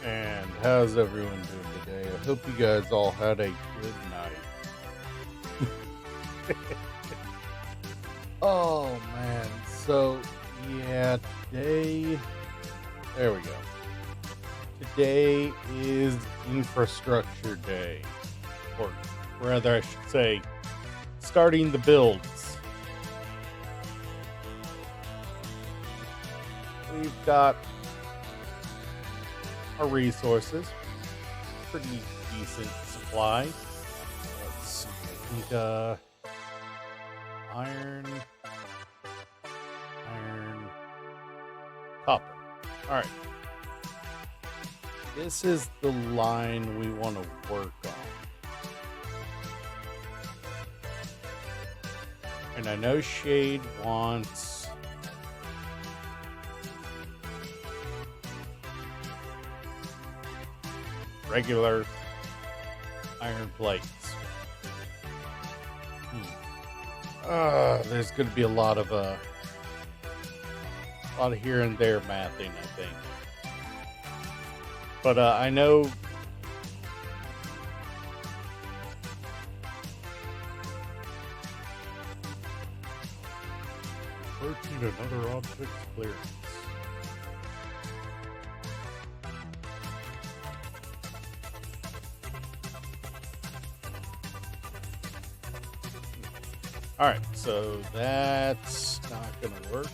And how's everyone doing today? I hope you guys all had a good night. Oh man, so yeah, today, there we go. Today is Infrastructure Day, or rather, I should say, starting the builds. We've got our resources, pretty decent supply. Let's see, I think iron, iron, copper. All right, this is the line we want to work on. And I know Shade wants regular iron plates. There's going to be a lot of here and there mathing, I think. But I know approaching another object clearance. All right, so that's not going to work.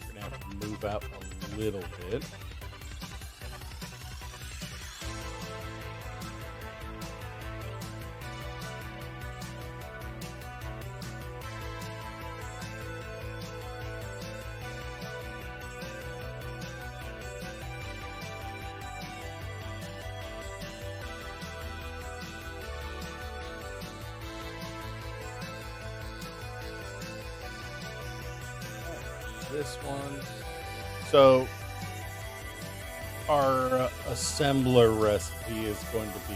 We're going to have to move out a little bit. This one. So our assembler recipe is going to be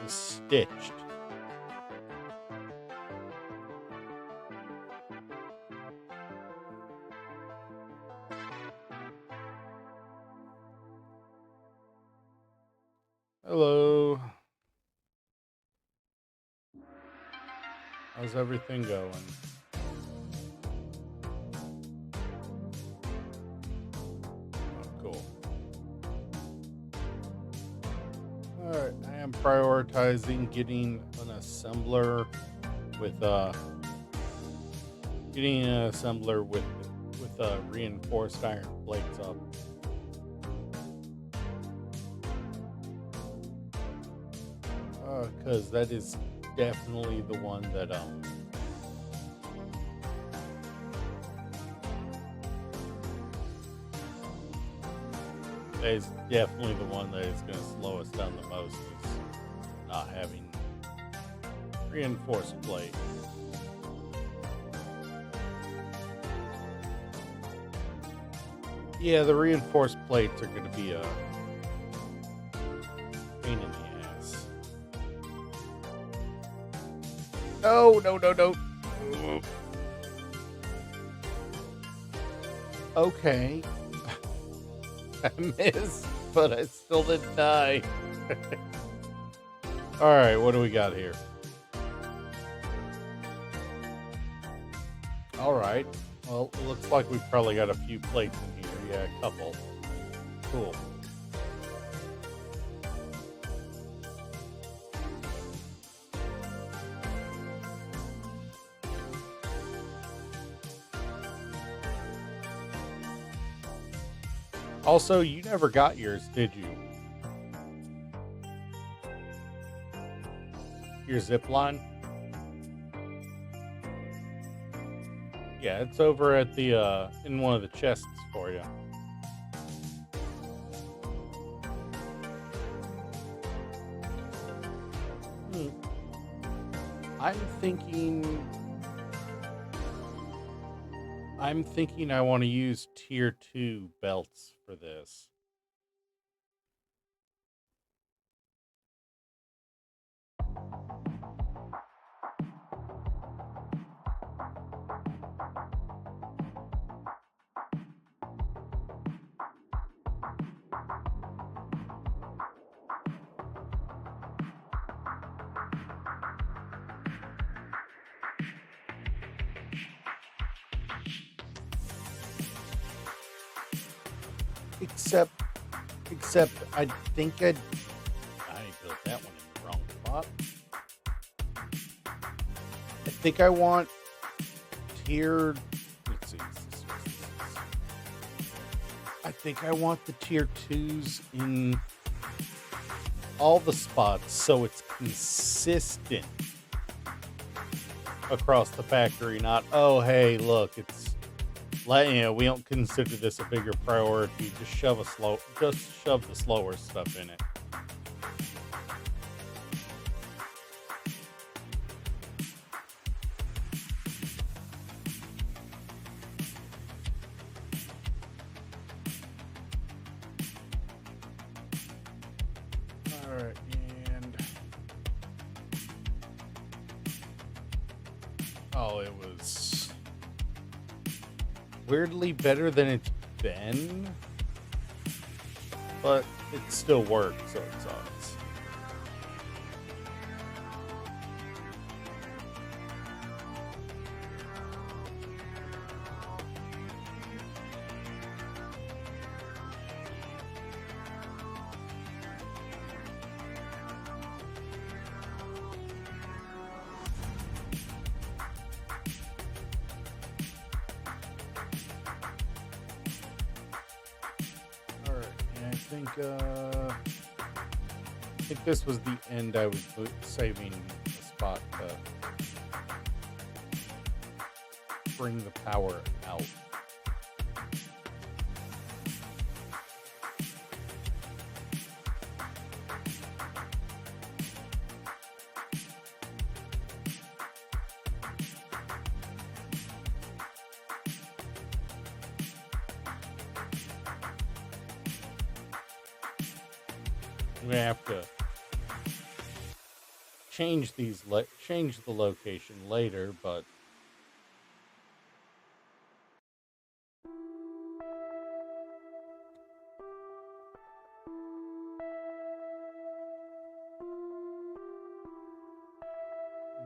stitched. Hello. How's everything going? Oh, cool. Alright, I am prioritizing getting an assembler with reinforced iron plates up. Because that is definitely the one that is definitely the one that is going to slow us down the most, is not having reinforced plate. Yeah, the reinforced plates are going to be a pain in the ass. No. Okay. I missed, but I still didn't die. Alright, what do we got here? Alright. Well, it looks like we've probably got a few plates in here. Yeah, a couple. Cool. Also, you never got yours, did you? Your zip line? Yeah, it's over at the in one of the chests for you. I'm thinking I want to use tier 2 belts for this. Except, except, I think I built that one in the wrong spot. I think I want tier. Let's see. I think I want the tier 2s in all the spots so it's consistent across the factory. Not, oh, hey, look, it's we don't consider this a bigger priority. Just shove the slower stuff in it. All right, and oh, it was weirdly better than it's been, but it still works, so it sucks. I think this was the end. I was saving a spot to bring the power out. I'm gonna have to change change the location later, but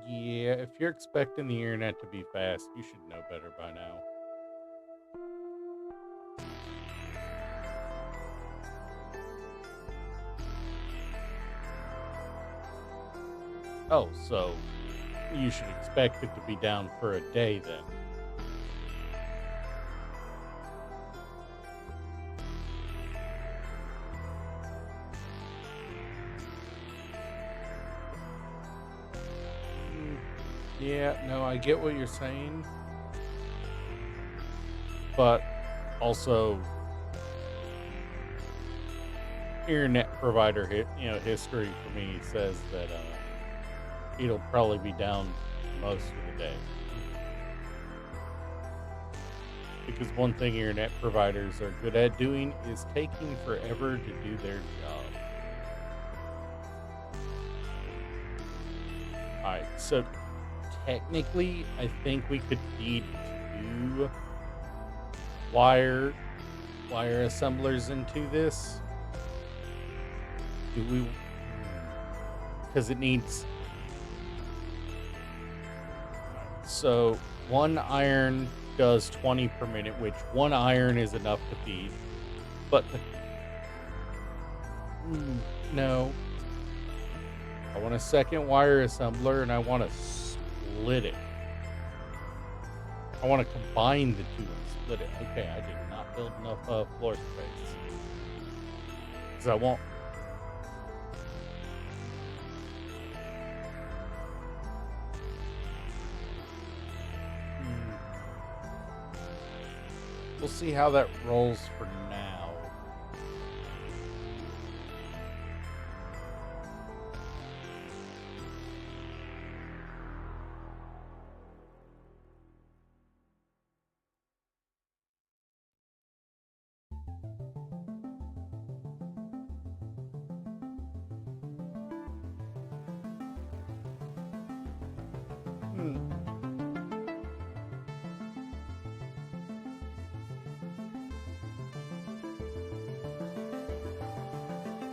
yeah, if you're expecting the internet to be fast, you should know better by now. Oh, so you should expect it to be down for a day then. Yeah, no, I get what you're saying. But also internet provider history for me says that it'll probably be down most of the day. Because one thing internet providers are good at doing is taking forever to do their job. Alright, so technically, I think we could feed 2 wire assemblers into this. Do we? Because it needs. So 1 iron does 20 per minute, which 1 iron is enough to feed. But no. I want a second wire assembler, and I want to split it. I want to combine the 2 and split it. Okay, I did not build enough floor space. Because I won't. We'll see how that rolls for now.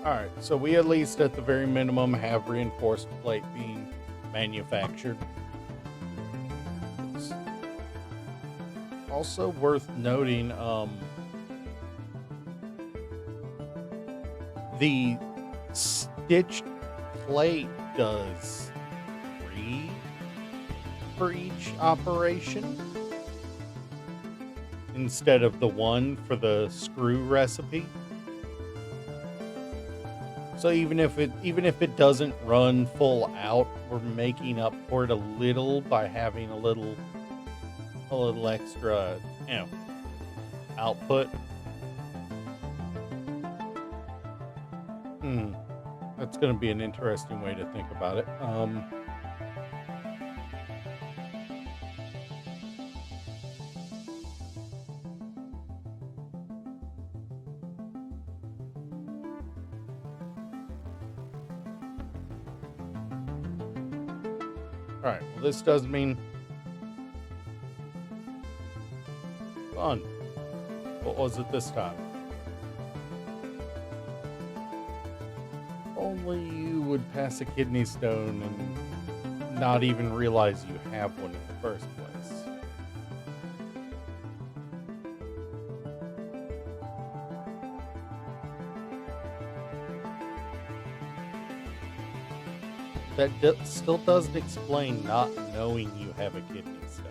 Alright, so we at least at the very minimum have reinforced plate being manufactured. It's also worth noting, The stitched plate does 3 for each operation instead of the 1 for the screw recipe. So even if it doesn't run full out, we're making up for it a little by having a little extra, output. That's going to be an interesting way to think about it. All right. Well, this does mean fun. What was it this time? Only you would pass a kidney stone and not even realize you have one in the first place. That still doesn't explain not knowing you have a kidney stone.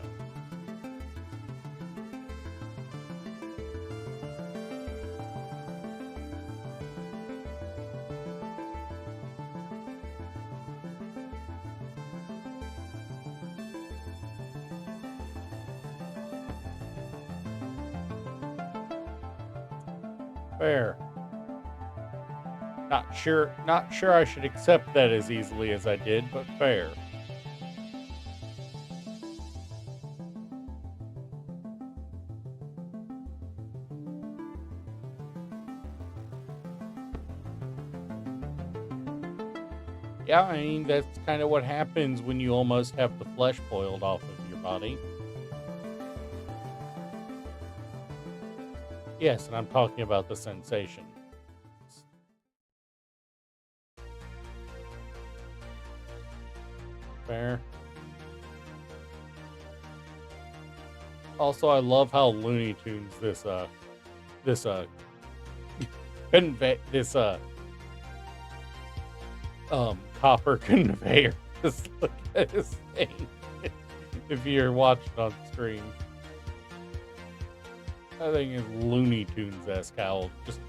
Fair. Not sure I should accept that as easily as I did, but fair. Yeah, I mean, that's kind of what happens when you almost have the flesh boiled off of your body. Yes, and I'm talking about the sensation. Fair. Also, I love how Looney Tunes this convey this copper conveyor. Just look at this thing. If you're watching on screen, I think it's Looney Tunes-esque, how just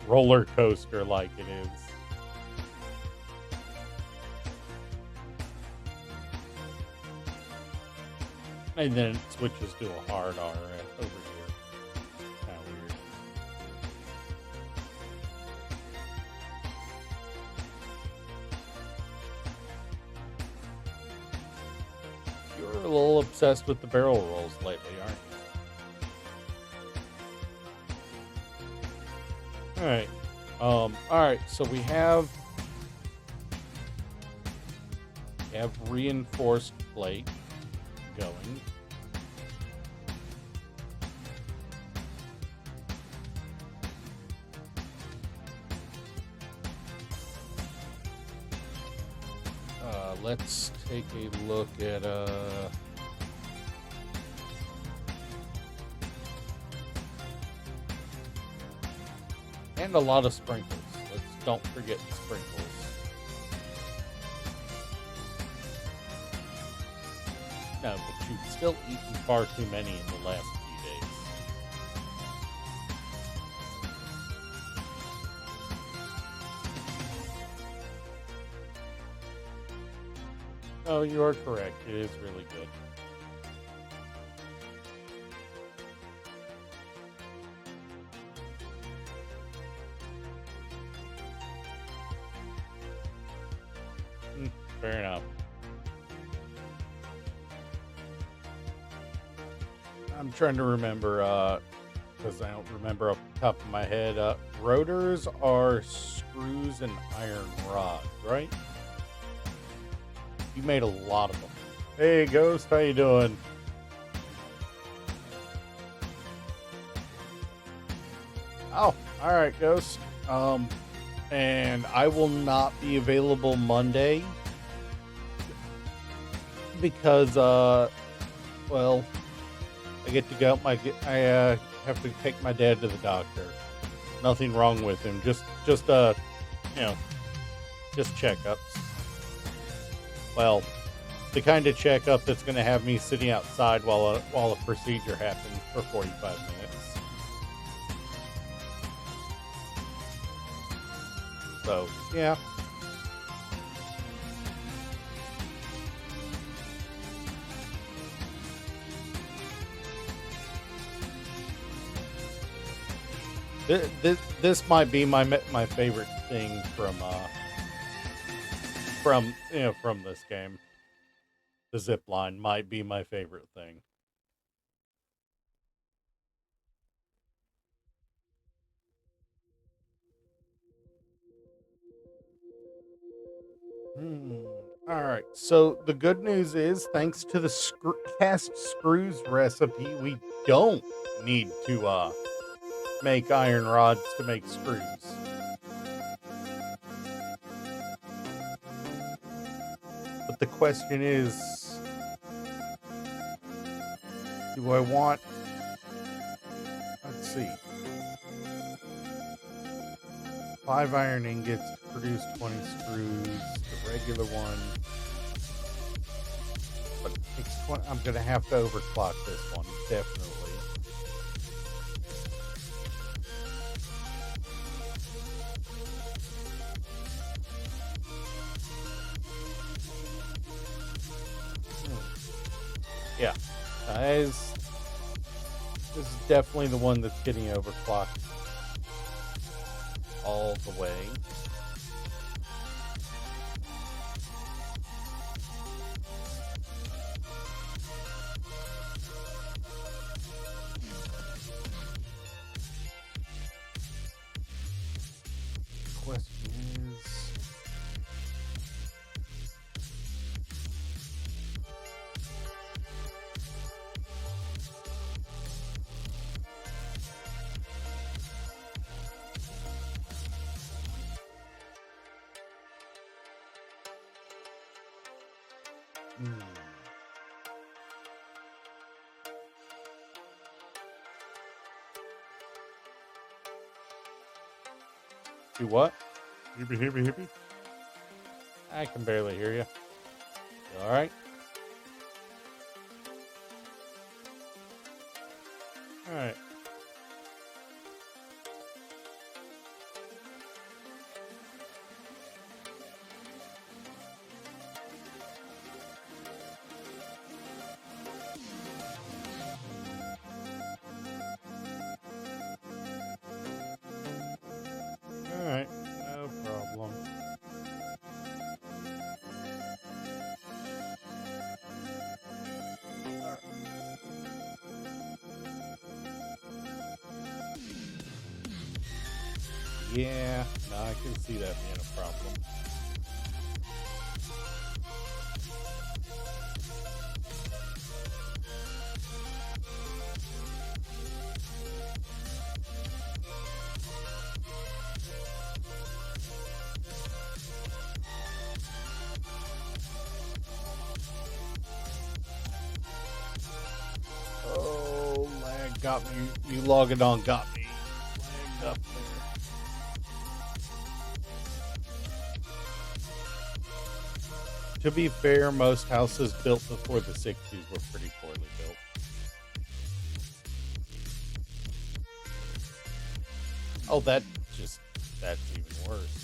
roller coaster like it is. And then it switches to a hard R over here. Kind of weird. You're a little obsessed with the barrel rolls lately, aren't you? Alright. Alright, so we have reinforced plate going. Let's take a look at and a lot of sprinkles. Let's don't forget sprinkles. No, but you've still eaten far too many in the last few days. Oh, you are correct. It is really good. Fair enough. I'm trying to remember, because I don't remember off the top of my head. Rotors are screws and iron rods, right? You made a lot of them. Hey, Ghost, how you doing? Oh, all right, Ghost. And I will not be available Monday because, well, I get to go. I have to take my dad to the doctor. Nothing wrong with him. Just you know, just checkups. Well, the kind of checkup that's going to have me sitting outside while a procedure happens for 45 minutes. So, yeah. This might be my favorite thing from this game. The zip line might be my favorite thing. All right. So the good news is, thanks to the cast screws recipe, we don't need to make iron rods to make screws. But the question is, do I want... Let's see. 5 iron ingots to produce 20 screws. The regular one. But I'm going to have to overclock this one, definitely. Yeah, this is definitely the one that's getting overclocked all the way. The question is, do what? Hippie. I can barely hear you. You all right? All right. Alright, no problem. Yeah, no, I can see that being a problem. Oh, lag got me. You logging on got me. Lagged up there. To be fair, most houses built before the 60s were pretty poorly built. Oh, that's even worse.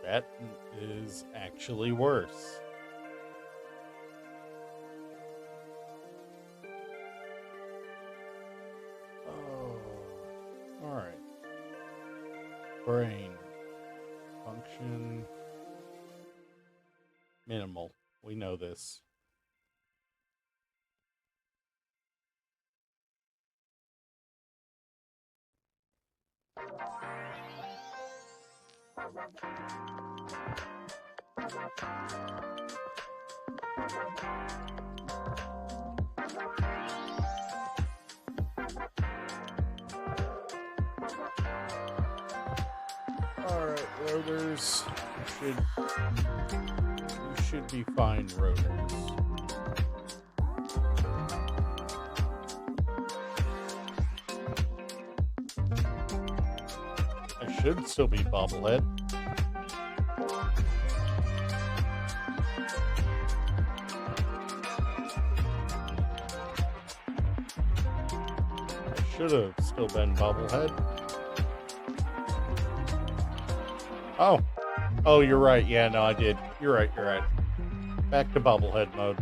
That is actually worse. Oh, all right. Brain function minimal. We know this. All right, Rotors should be fine. Rotors. I should still be bobblehead. I should have still been bobblehead. Oh. Oh, you're right. Yeah, no, I did. You're right. You're right. Back to bobblehead mode.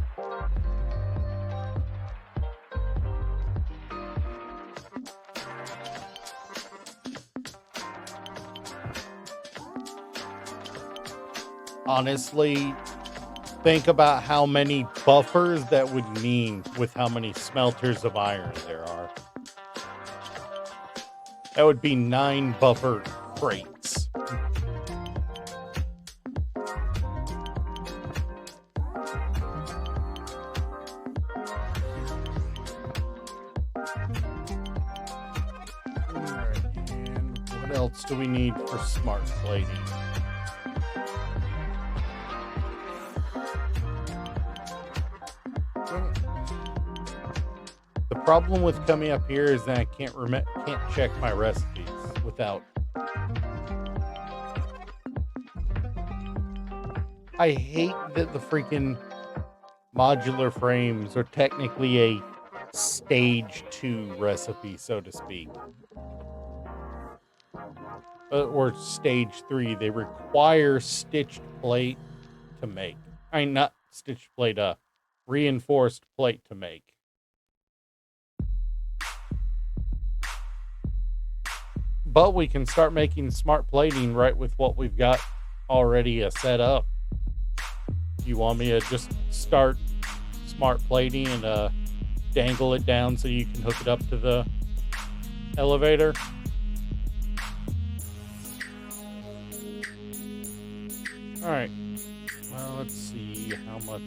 Honestly, think about how many buffers that would mean with how many smelters of iron there are. That would be 9 buffer crates. Alright, and what else do we need for smart plating? The problem with coming up here is that I can't check my recipes without. I hate that the freaking modular frames are technically a stage 2 recipe, so to speak. Or stage 3. They require stitched plate to make. Not stitched plate, reinforced plate to make. But we can start making smart plating right with what we've got already set up. You want me to just start smart plating and dangle it down so you can hook it up to the elevator? Alright. Well, let's see how much.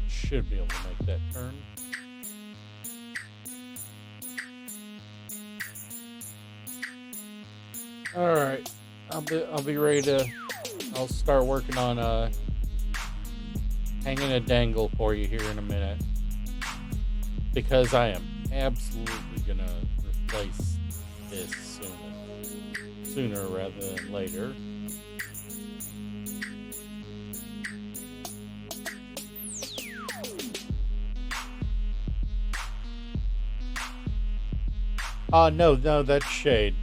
Should be able to make that turn. All right, I'll be ready to. I'll start working on hanging a dangle for you here in a minute, because I am absolutely gonna replace this sooner rather than later. No, that's shade.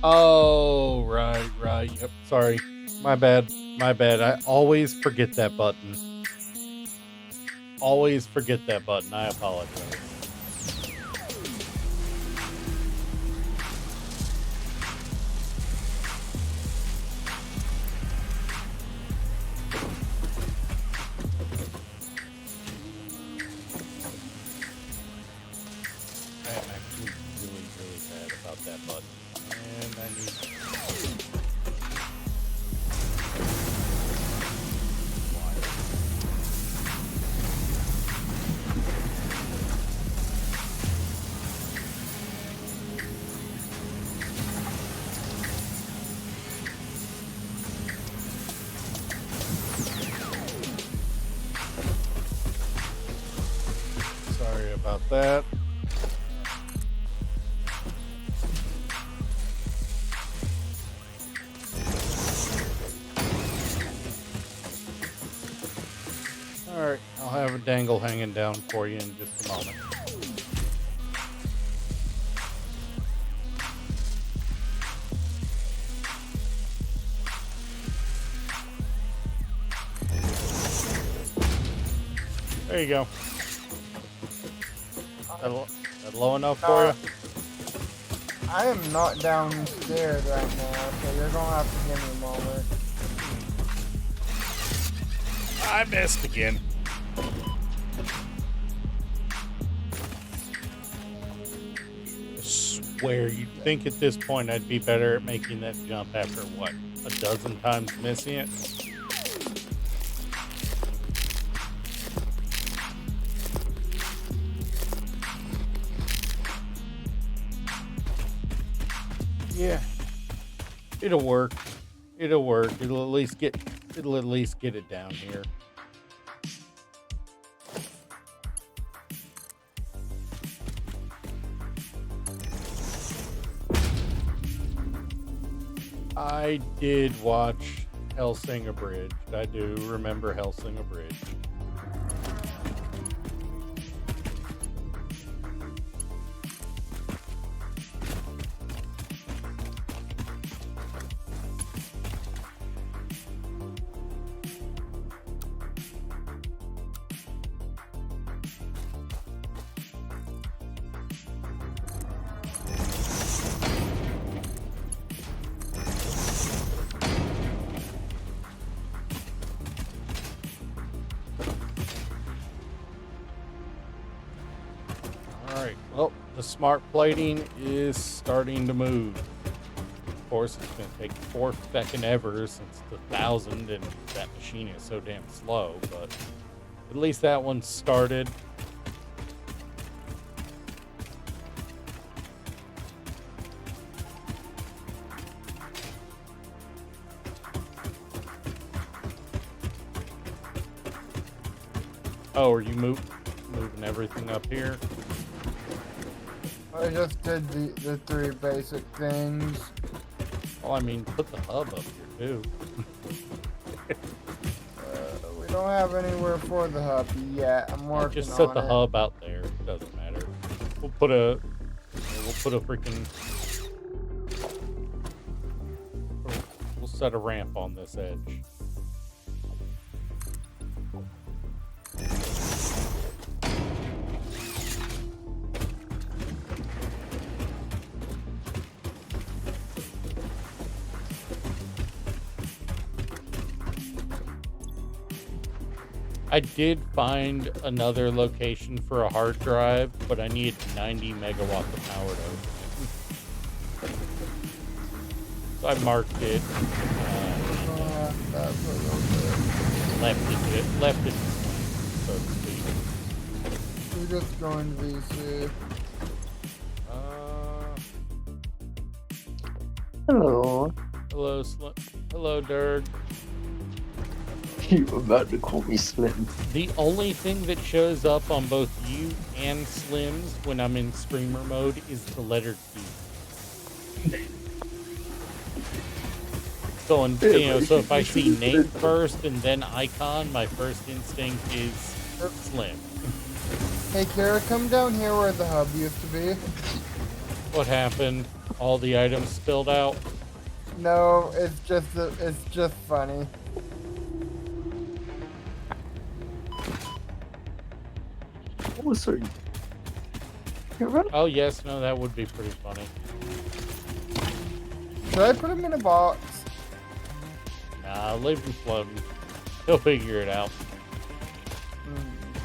Oh, right. Yep, sorry. My bad. I always forget that button. I apologize. Sorry about that. Alright, I'll have a dangle hanging down for you in just a moment. There you go. That low enough for you? I am not downstairs right now, so you're gonna have to give me a moment. I missed again. I swear, you'd think at this point I'd be better at making that jump after what, a dozen times missing it? Yeah, it'll work. It'll work. It'll at least get it down here. I did watch Hellsinger Bridge. I do remember Hellsinger Bridge. Alright, well, the smart plating is starting to move. Of course, it's going to take 4 feckin' ever since the 1000 and that machine is so damn slow, but at least that one started. Oh, are you moving everything up here? I just did the 3 basic things. Well, I mean, put the hub up here, too. We don't have anywhere for the hub yet. I'm working on it. Just set the hub out there. It doesn't matter. We'll put a freaking... We'll set a ramp on this edge. I did find another location for a hard drive, but I need 90 megawatts of power to open it. So I marked it. That's a little bit. Left it, so to speak. We're just going to VC. Hello. Hello, Slim. Hello, Dirk. You were about to call me Slim. The only thing that shows up on both you and Slim's when I'm in streamer mode is the letter Q. So, so if I see name first and then icon, my first instinct is Slim. Hey, Kara, come down here where the hub used to be. What happened? All the items spilled out? No, it's just funny. Oh, sorry. You're right. Oh, yes. No, that would be pretty funny. Should I put him in a box? Nah, leave him floating. He'll figure it out.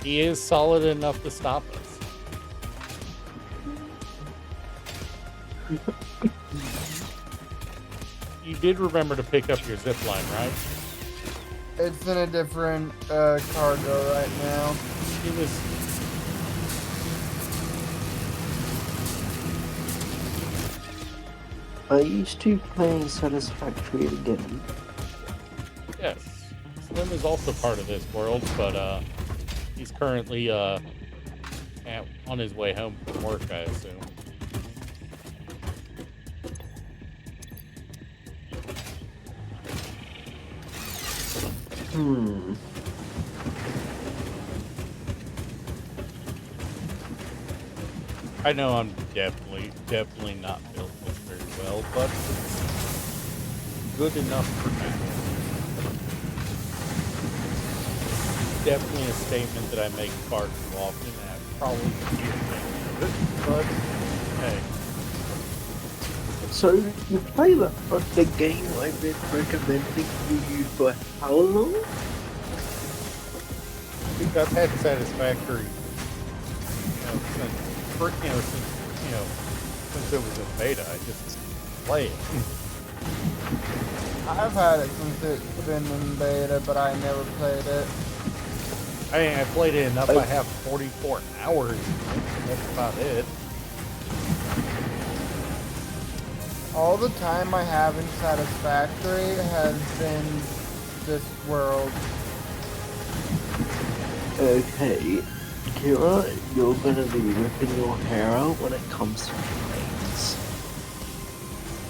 He is solid enough to stop us. You did remember to pick up your zip line, right? It's in a different cargo right now. It was... Are you two playing Satisfactory again? Yes. Slim is also part of this world, but he's currently on his way home from work, I assume. I know I'm definitely not built this very well, but it's good enough for now. Definitely a statement that I make far too often, and I probably should be ashamed of it, but hey. So you play the game I've been recommending you for how long? Think I've had Satisfactory, since it was in beta. I just play it. I've had it since it's been in beta, but I never played it. I mean, I played it enough. I have 44 hours. That's about it. All the time I have in Satisfactory has been this world. Okay, Kira, you're gonna be ripping your hair out when it comes to trains.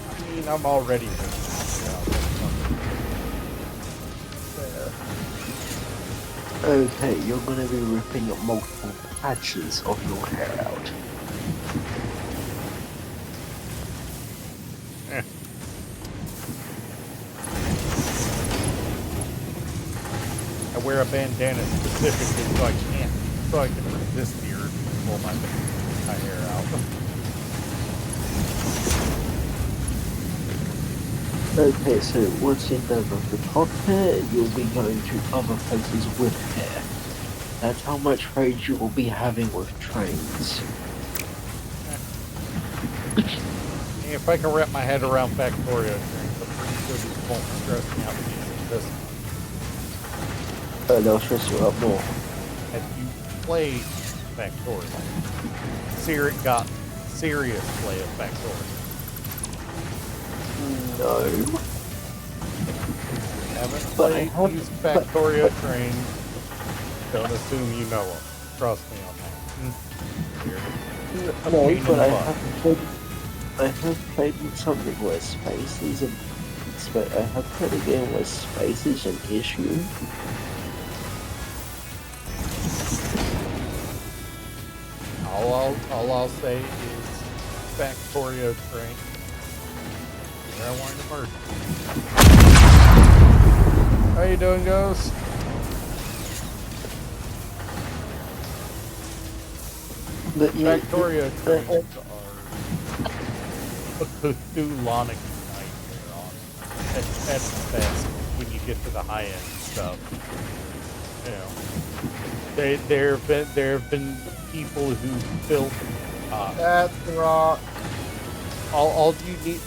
I mean, I'm already there. Okay, you're gonna be ripping multiple patches of your hair out. I wear a bandana specifically so I can resist the urge to pull my hair out. Okay, so once you're done with the top hair, you'll be going to other places with hair. That's how much rage you will be having with trains. If I can wrap my head around Factorio trains, I'm pretty sure these won't stress me out again. This. They'll stress you up more. Have you played Factorio? Got serious play of Factorio? No. Haven't But I played have- these Factorio trains. Don't assume you know them. Trust me on that. No, pain in but the I butt. have played something where space is I have played a game where space is an issue. All I'll say is Factorio train. Where I wanted to merge. How you doing, Ghost? But yeah, Factorio trains are a Cthulhonic nightmare on at best when you get to the high end stuff. You know, there have been people who built. That's the rock. All you need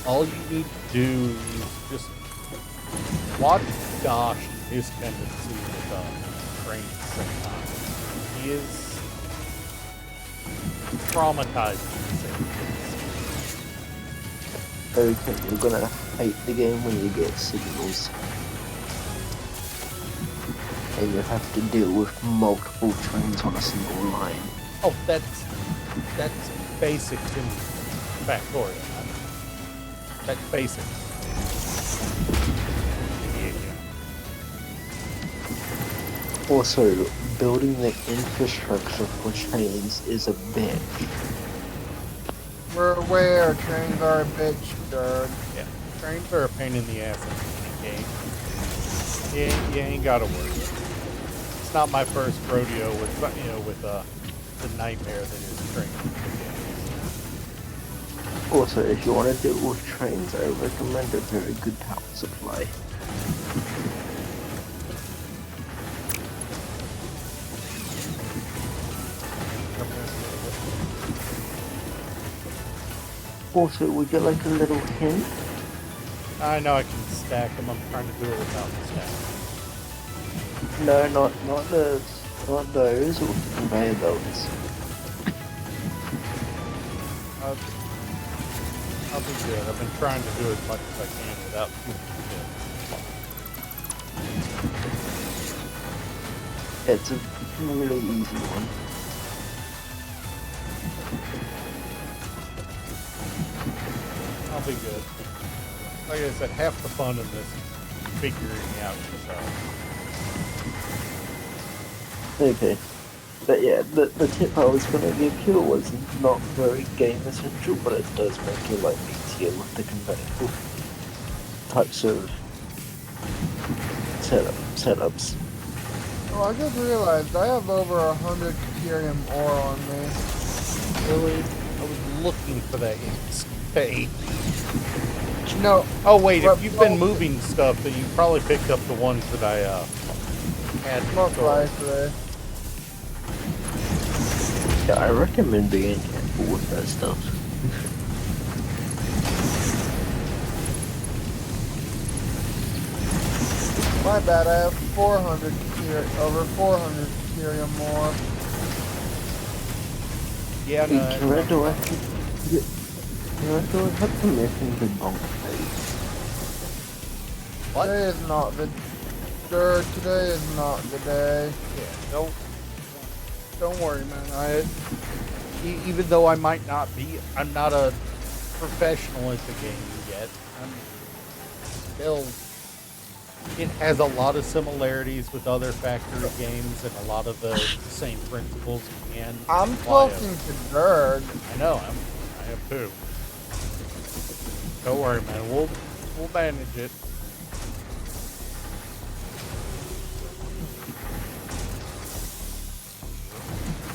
to do is just watch Josh and his tendency with trains sometimes. He is traumatizing. okay, you're gonna hate the game when you get signals. And you have to deal with multiple trains on a single line. Oh, that's basics in Factorio. That's basics. Yeah. Also, building the infrastructure for trains is a bitch. We're aware trains are a bitch, Doug. Yeah. Trains are a pain in the ass in any game. You ain't gotta worry. It's not my first rodeo with the nightmare that is trains. Also, if you want to deal with trains, I recommend a very good power supply. Also, would you like a little hint? I know I can stack them. I'm trying to do it without the stack. No, not those, or conveyor belts. I'll be good. I've been trying to do as much as I can without too much. It's a really easy one. I'll be good. Like I said, half the fun in this is figuring out yourself. Okay. But yeah, the tip I was gonna give you was not very game essential, but it does make your life easier with the conventional types of setups. Oh, I just realized I have over 100 Curium ore on me. Really? I was looking for that hint. pay. No, Oh wait, What- if you've been moving stuff, then you probably picked up the ones that I had most stored. likely. Yeah, I recommend being careful with that stuff. My bad, I have 400 over 400 Kyria more. Yeah, Hey, no. Kira, do I have permission to bump face? What? Today is not the today is not the day. Yeah, don't worry, man. Even though I might not be, I'm not a professional at the game yet. I'm still. It has a lot of similarities with other factory games and a lot of the same principles and. I'm talking to Dirk. I know. I am too. Don't worry, man. We'll manage it.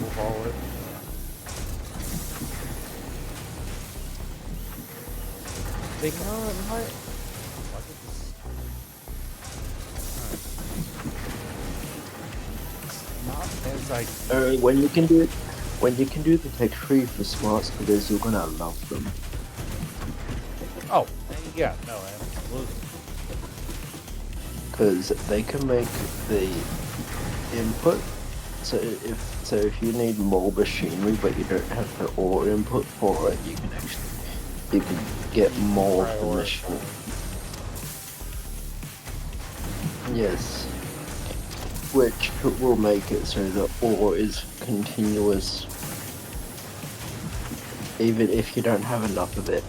We'll follow it. They No, it might. Not as I. When you can do the tech tree for smart splitters, you're gonna love them. Oh, yeah, no, absolutely. Because they can make the input. So if you need more machinery but you don't have the ore input for it, you can get more of the machine. Yes. Which will make it so the ore is continuous even if you don't have enough of it.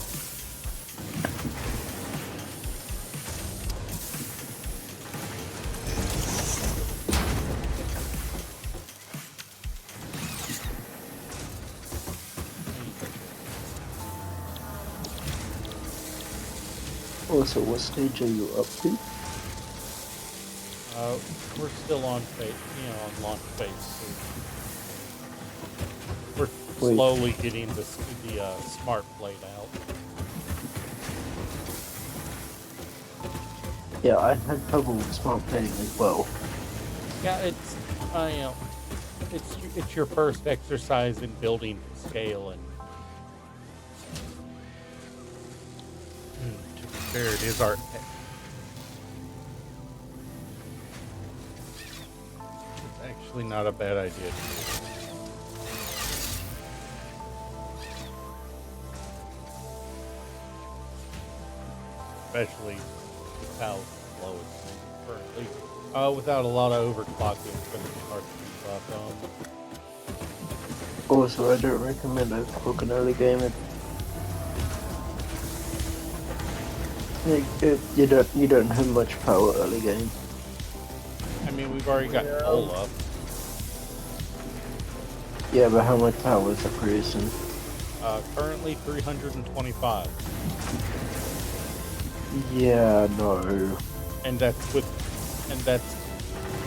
Also, what stage are you up to? We're still on launch phase 2. We're Wait. slowly getting the smart plate out. Yeah, I had trouble with smart plating as well. Yeah, it's it's your first exercise in building scale, and to be fair, it is our. It's actually not a bad idea to do. Especially with how slow it's currently. Without a lot of overclocking, it's going to be hard to keep up. Also, I don't recommend overclocking early gaming. You don't have much power early game. I mean, we've already got coal up. Yeah, but how much power is it producing? Currently 325. Yeah, no. And that's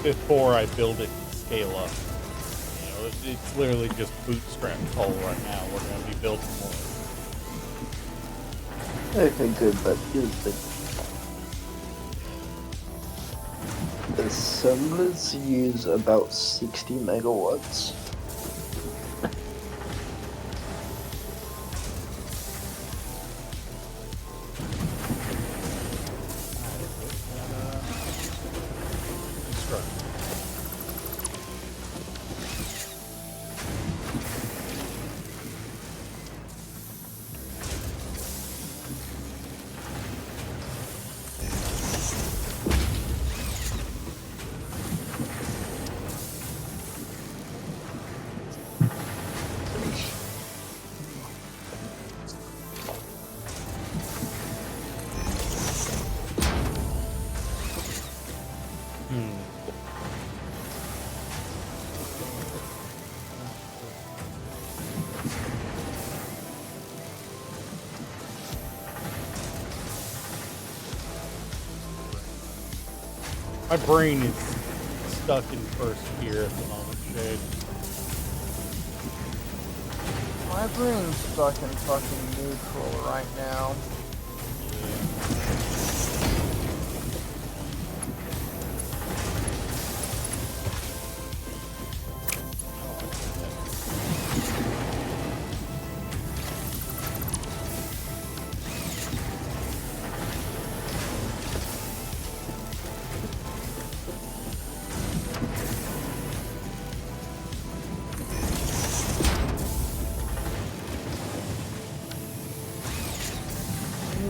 before I build it and scale up. You know, it's literally just bootstrap coal right now. We're going to be building more. Okay, good, but the assemblers use about 60 megawatts. My brain is stuck in first gear at the moment, Shade. My brain's stuck in fucking neutral right now.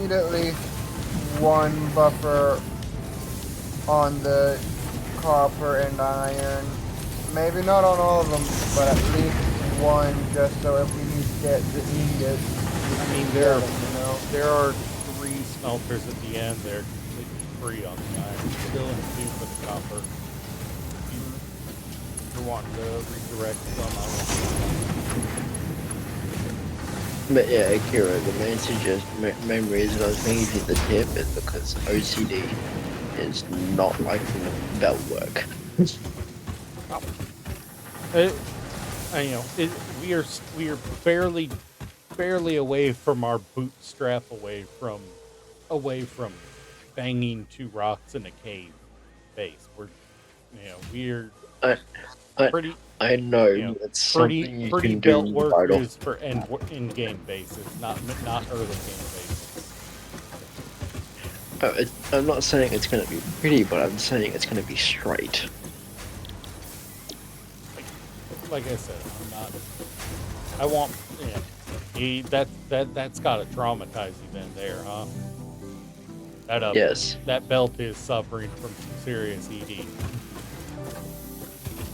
Need at least one buffer on the copper and iron. Maybe not on all of them, but at least one, just so if we need to get the ingots. I mean, there are 3 smelters at the end. They're completely free on the iron. Still in 2 for the copper. If you're wanting to redirect some, I will. But yeah, Akira, the main reason I was thinking of the tip is because OCD is not liking the belt work. We are barely away from our bootstrap, away from banging 2 rocks in a cave base. We're pretty. I know, it's something you pretty can belt do work right off. is for in-game bases, not early game bases. I'm not saying it's going to be pretty, but I'm saying it's going to be straight. Like I said, I want. That's got to traumatize you then, there, huh? Yes. That belt is suffering from some serious ED.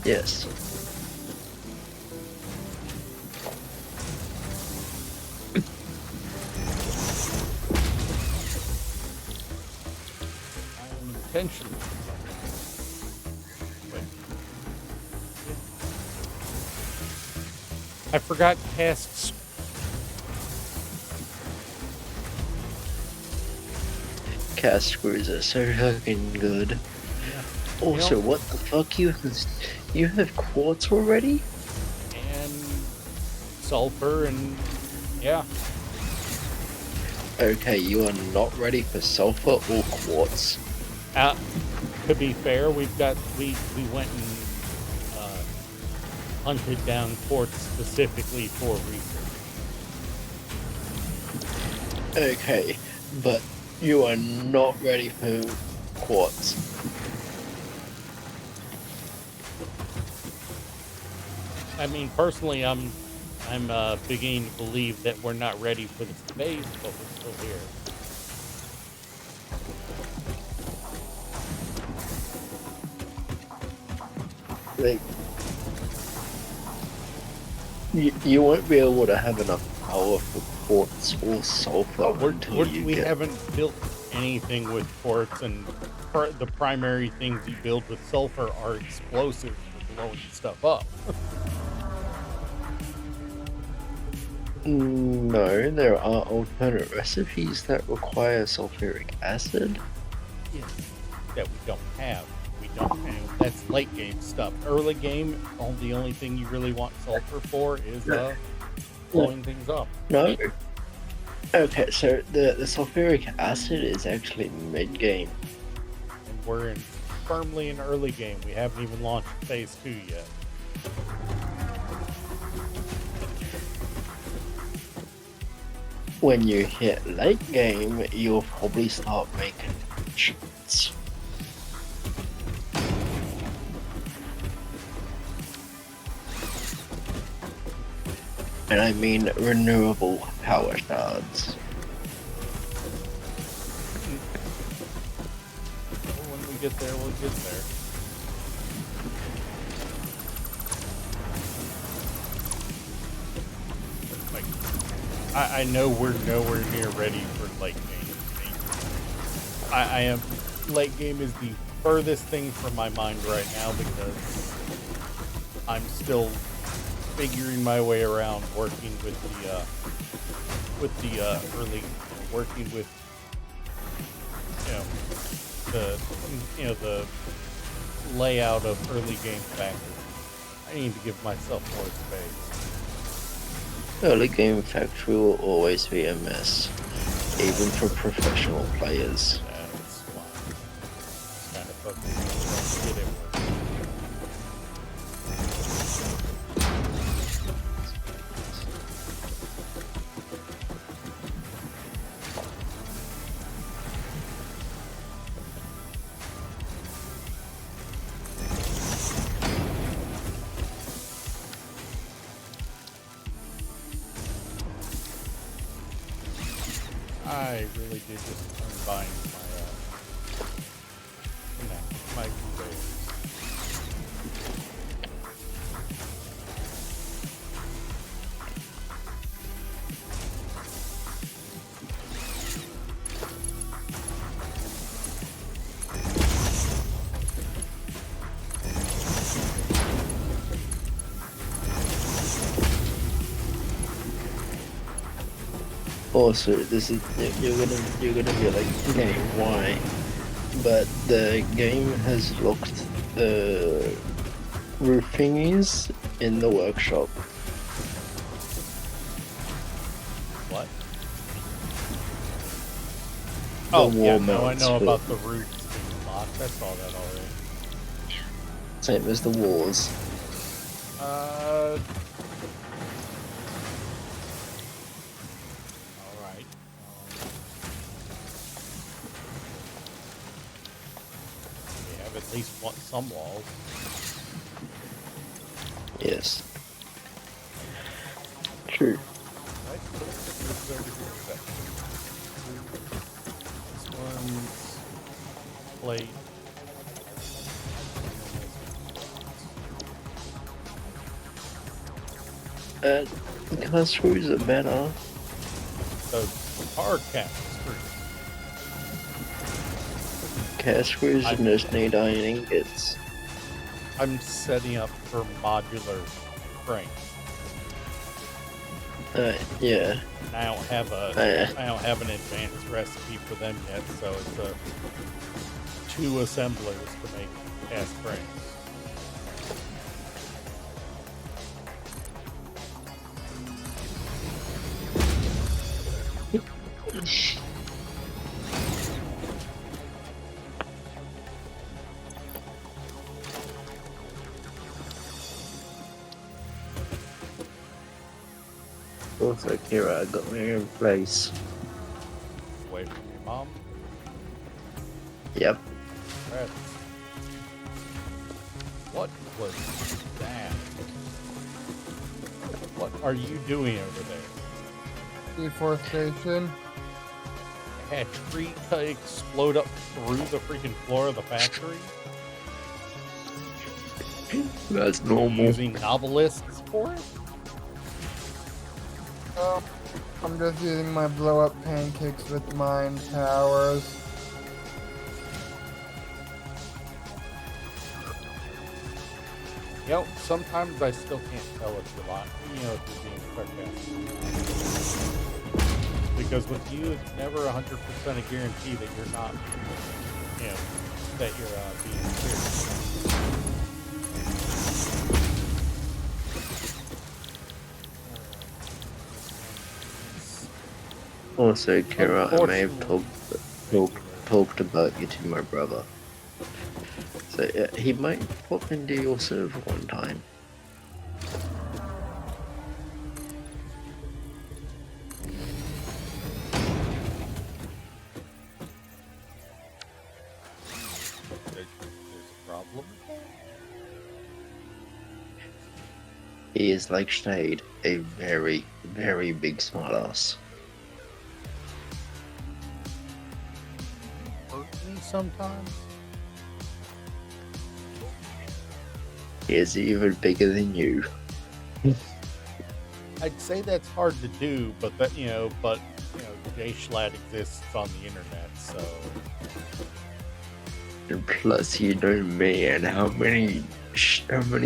Yes. Intentionally. I forgot casks. Cast screws are so fucking good. Yeah. Also, what the fuck? You have quartz already? And sulfur and yeah. Okay, you are not ready for sulfur or quartz. To be fair, we went and hunted down quartz specifically for research. Okay, but you are not ready for quartz. I mean, personally, I'm beginning to believe that we're not ready for the space, but we're still here. Like, you won't be able to have enough power for quartz or sulfur We haven't built anything with quartz, and the primary things you build with sulfur are explosives for blowing stuff up. No, there are alternate recipes that require sulfuric acid. Yeah. That we don't have. That's late game stuff. Early game, the only thing you really want sulfur for is blowing things up. No. Okay, so the sulfuric acid is actually mid game. And we're firmly in early game. We haven't even launched phase 2 yet. When you hit late game, you'll probably start making shots. And I mean renewable power shards. When we get there, we'll get there. I know we're nowhere near ready for late game. I am. Late game is the furthest thing from my mind right now because I'm still figuring my way around working with the early, working with the layout of early game factors. I need to give myself more space. Early game factory will always be a mess, even for professional players. That's why. It's kind of fucking get it working. I really did just unbind my rails. Also, this is you're gonna be like, okay, why? But the game has locked the roof thingies in the workshop. What? The Oh, yeah, wall no, I mounts know for- about the roofs being locked. I saw that already. Same as the walls. Alright. We have at least some walls. Yes. True. Right? Roofs over here. This one's plate. Car screws are better. The hard cap screws. Car screws I- just need iron ingots. I'm setting up for modular frames. Yeah. I don't have I don't have an advanced recipe for them yet, so it's two assemblers to make cast frames. Also, Kira, I got my own place. Away from your mom. Yep. Rats. What was that? What are you doing over there? Deforestation. Had a tree explode up through the freaking floor of the factory? That's normal. Using novelists for it? Oh, I'm just using my blow up pancakes with mine towers. You know, sometimes I still can't tell if you're lying, if you're being sarcastic. Because with you, it's never 100% a guarantee that you're not, that you're being serious. Also, Kira, I may have talked about you to my brother. So he might pop into your server one time. There's a problem. He is like Shade, a very, very big smartass. Hurt me sometimes. He is even bigger than you. I'd say that's hard to do, but Jay Schlatt exists on the internet, so And plus, you know me, and how many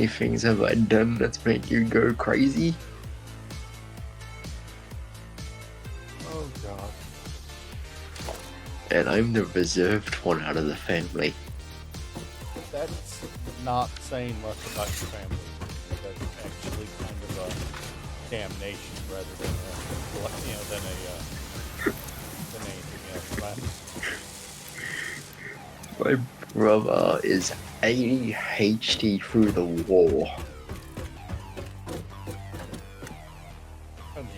things have I done that's made you go crazy? oh god. And I'm the reserved one out of the family. That's not saying much about your family. That's actually kind of damnation rather than than anything else. My brother is ADHD through the war. I mean,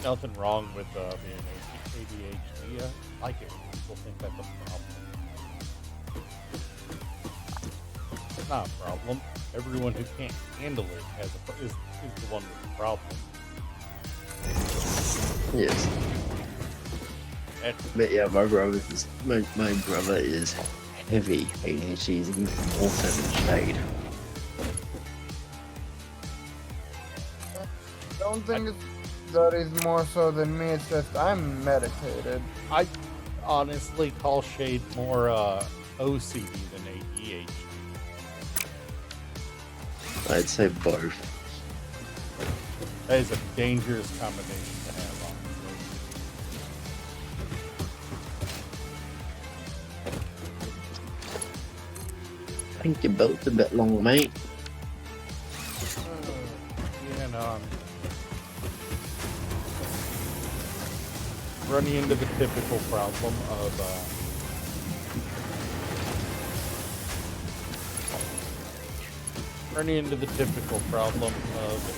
nothing wrong with being ADHD. I like it. People think that's a problem. It's not a problem. Everyone who can't handle it is the one with the problem. Yes. But yeah, my brother is heavy ADHD. He's even more so than Shade. I don't think that is more so than me. It's just I'm medicated. I honestly call Shade more OCD than ADHD. I'd say both. That is a dangerous combination to have, honestly. I think your belt's a bit long, mate. Yeah, no, I'm running into the typical problem of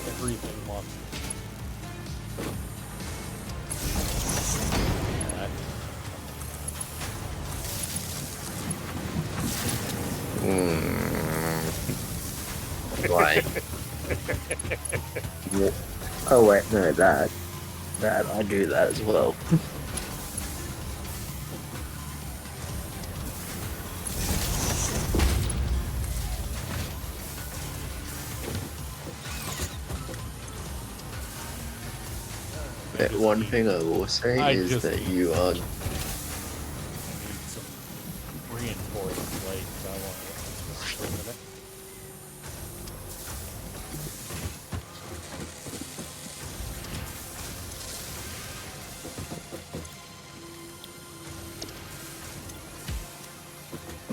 everything wants. Why? Oh wait, no, that I do that as well. But one thing I will say is that you are. Need some reinforced legs. I want to for a minute.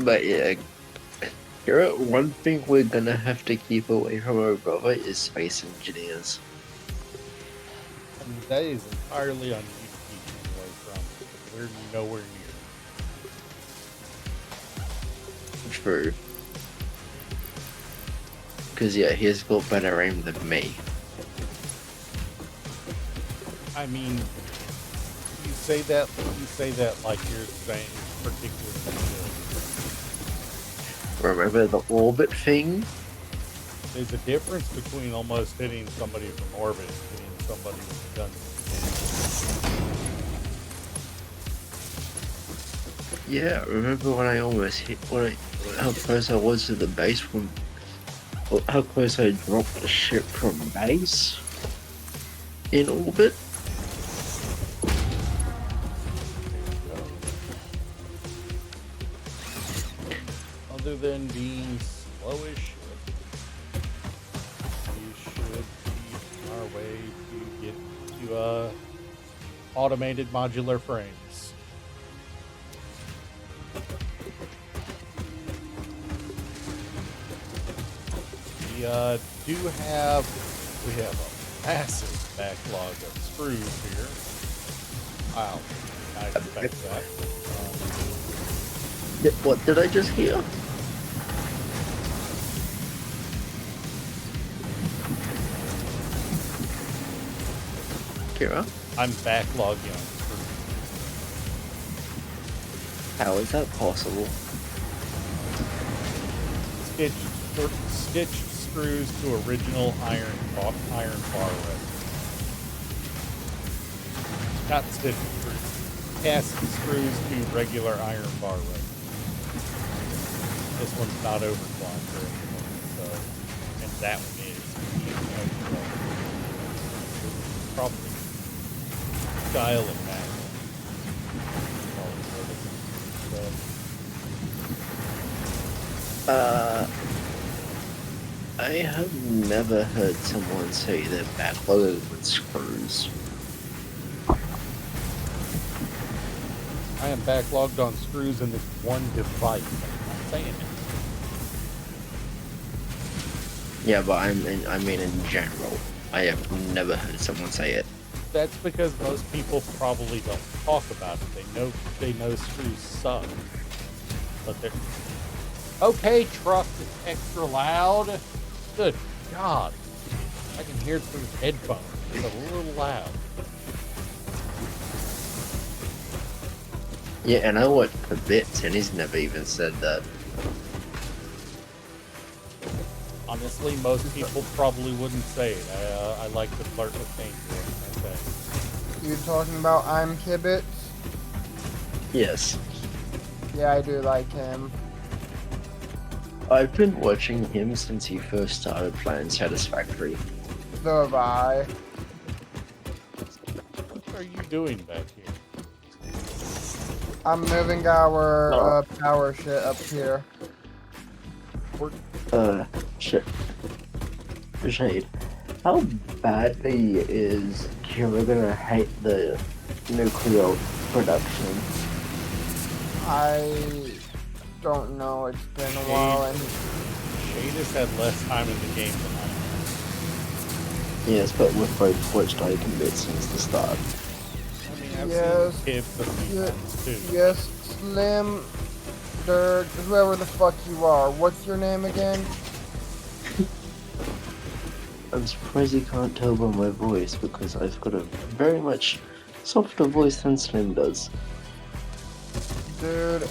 But yeah, one thing we're gonna have to keep away from our brother is space engineers. I mean, that is entirely on you to keep him away from. We're nowhere near. True. Because yeah, he's got better aim than me. I mean, you say that like you're saying it's particularly good. Remember the orbit thing? There's a difference between almost hitting somebody from orbit and hitting somebody with a gun. Yeah, remember when I almost hit how close I was to the base how close I dropped the ship from base in orbit? Other than being slowish, we should be on our way to get to automated modular frames. We have a massive backlog of screws here. Wow, I expect that. What did I just hear? Kira? I'm backlogging on screws. How is that possible? Stitched screws to original iron bar resin. Not stitched screws. Cast screws to regular iron bar resin. This one's not overclocked or anything, so, and that one is. Probably dialing back. I have never heard someone say they're backloaded with screws. I am backlogged on screws in this one device. I'm not saying it. Yeah, but I mean in general. I have never heard someone say it. That's because most people probably don't talk about it. They know screws suck. But they're okay, truck is extra loud. Good God. I can hear it through headphones. It's a little loud. Yeah, and I worked for Bits, and he's never even said that. Honestly, most people probably wouldn't say it. I like to flirt with danger. Okay. You talking about I'm Kibitz? Yes. Yeah, I do like him. I've been watching him since he first started playing Satisfactory. So have I. What are you doing back here? I'm moving our power shit up here. Shade. How badly is Kira gonna hate the nuclear production? I don't know. It's been a while, and Shade has had less time in the game than I have. Yes, but with both Twitch taking Bits since the start. I mean, I've Yes. seen kids a few times too. yes, Slim, Dirt, whoever the fuck you are. What's your name again? I'm surprised you can't tell by my voice because I've got a very much softer voice than Slim does. Dude,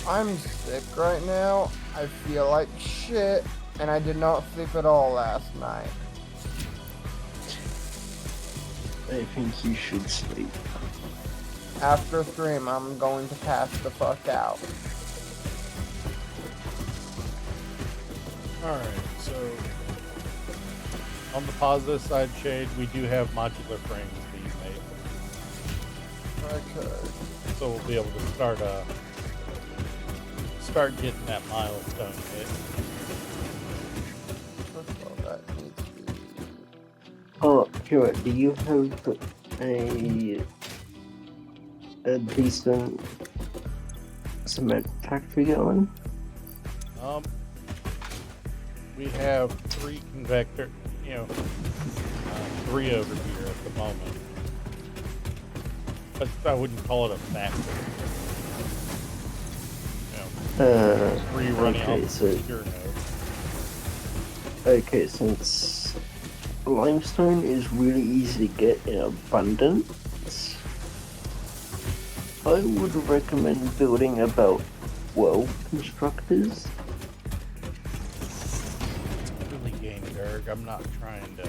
I'm sick right now. I feel like shit, and I did not sleep at all last night. I think you should sleep. After stream, I'm going to pass the fuck out. Alright, so on the positive side, Shade, we do have modular frames being made. Okay. So we'll be able to start getting that milestone hit. First of all, that needs to be... Oh, Kira, do you have a decent cement factory going? We have 3 convector, 3 over here at the moment. But I wouldn't call it a factory. 3 running okay, off so- the pure node. Okay, since limestone is really easy to get in abundance, I would recommend building about 12 constructors. Really game Derg. I'm not trying to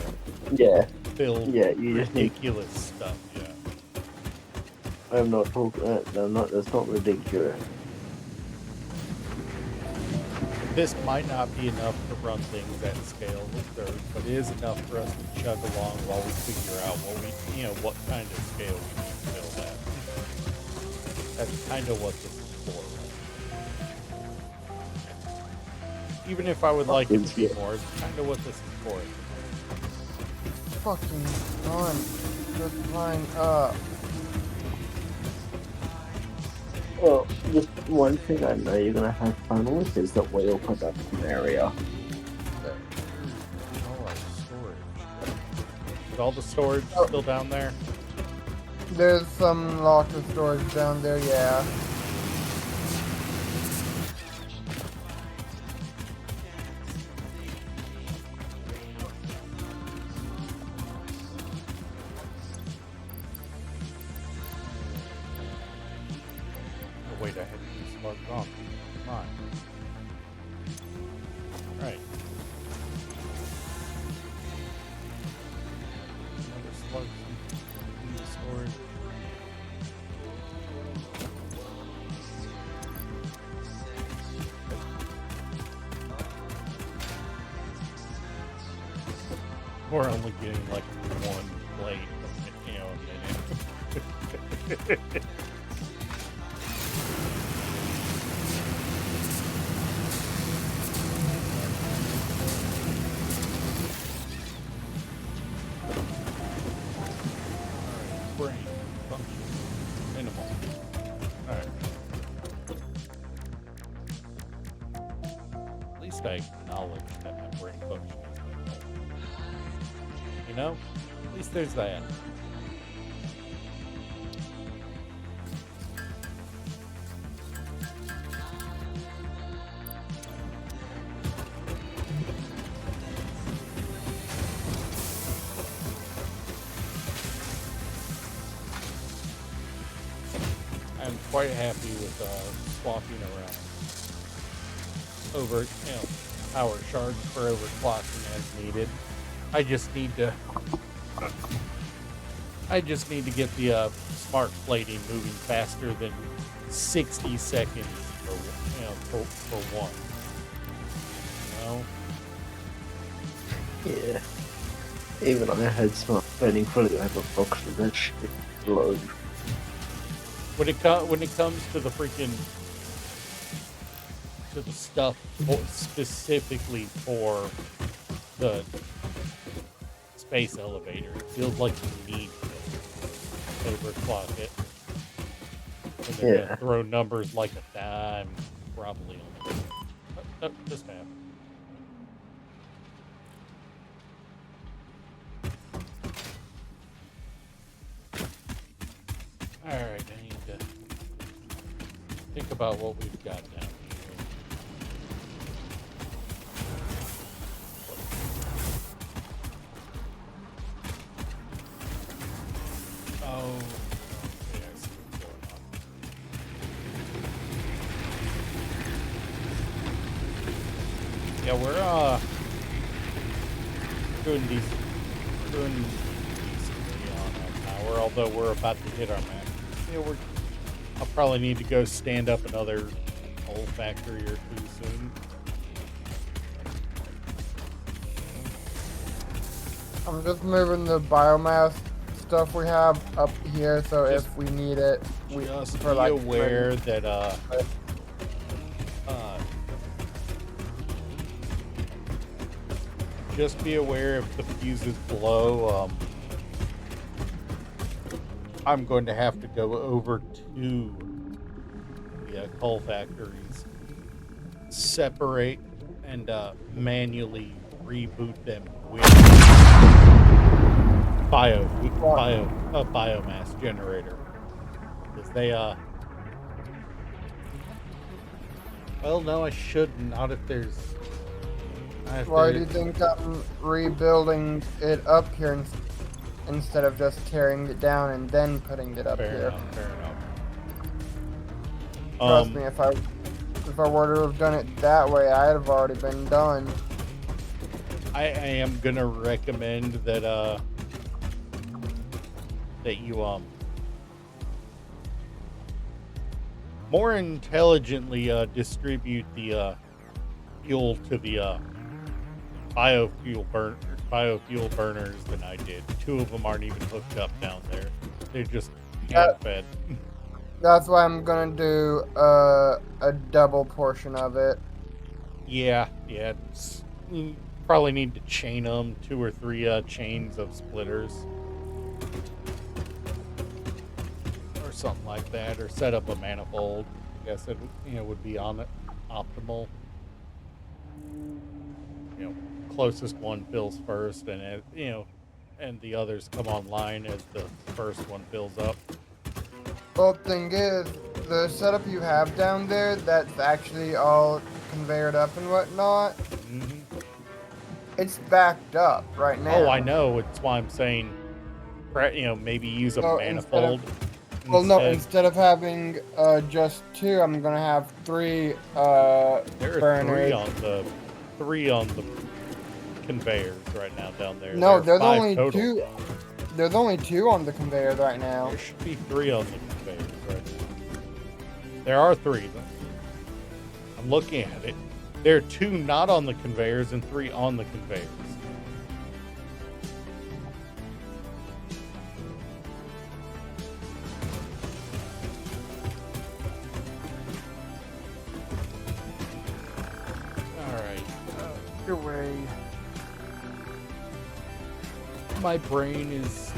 Yeah, build yeah, you just need. ridiculous stuff yet. I'm not talking. That's not ridiculous. This might not be enough to run things at scale with Derg, but it is enough for us to chug along while we figure out what kind of scale we need to build at. That's kind of what this is for. Even if I would like it to be more, it's kind of what this is for. Fucking run. Just line up. Well, just one thing I know you're gonna have fun with is the whale production area. All our storage. Is all the storage still down there? There's some locker storage down there, yeah. Oh, wait, I had to do smart wrong. Come on. Right. Another slug in the storage. We're only getting like 1 plate a minute. Brain function minimal. Alright. At least I acknowledge that my brain function is minimal. You know? At least there's that. I'm quite happy with swapping around over, power shards for overclocking as needed. I just need to get the smart plating moving faster than 60 seconds for one. Yeah. Even I had smart planning fully overclocked and that shit low. When it comes to the stuff specifically for the space elevator, it feels like you need to overclock it. And they're gonna throw numbers like a dime, probably on it. Just half. Alright, I need to think about what we've got down here. Oh, okay, I see what's going on. Yeah, we're doing decent. Doing decently on power, although we're about to hit our max. I'll probably need to go stand up another coal factory or two soon. I'm just moving the biomass stuff we have up here, so Just- if we need it, we Just for be like aware that just be aware if the fuses blow. I'm going to have to go over to the coal factories, separate, and manually reboot them with biomass generator, because they well, no, I should not if there's. Why do you think I'm rebuilding it up here instead of just tearing it down and then putting it up Fair here? enough. Fair enough. Trust me, if I were to have done it that way, I'd have already been done. I am gonna recommend that that you more intelligently distribute the fuel to the biofuel burners than I did. 2 of them aren't even hooked up down there. They're just hand fed. That's why I'm gonna do a double portion of it. Yeah. You probably need to chain them, 2 or 3 chains of splitters. Or something like that, or set up a manifold. I guess it would be on it optimal. Closest one fills first, and and the others come online as the first one fills up. Well, thing is, the setup you have down there, that's actually all conveyored up and whatnot, Mm-hmm. it's backed up right now. Oh, I know. It's why I'm saying, maybe use a So manifold. Instead of having just 2, I'm gonna have 3 there are burners. three on the conveyors right now down there. No, There are there's 5 only total. 2. There's only 2 on the conveyor right now. There should be 3 on the conveyors right now. There are 3. I'm looking at it. There are 2 not on the conveyors and 3 on the conveyors. Alright. Your way. My brain is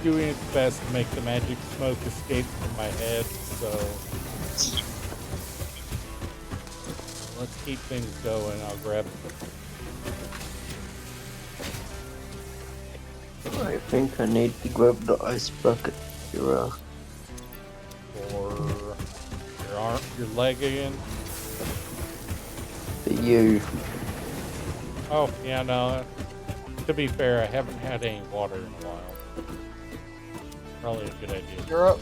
doing its best to make the magic smoke escape from my head, so let's keep things going. I'll grab think I need to grab the ice bucket. Your Or your arm, your leg again. for you. Oh, yeah, no. To be fair, I haven't had any water in a while. Probably a good idea. You're up.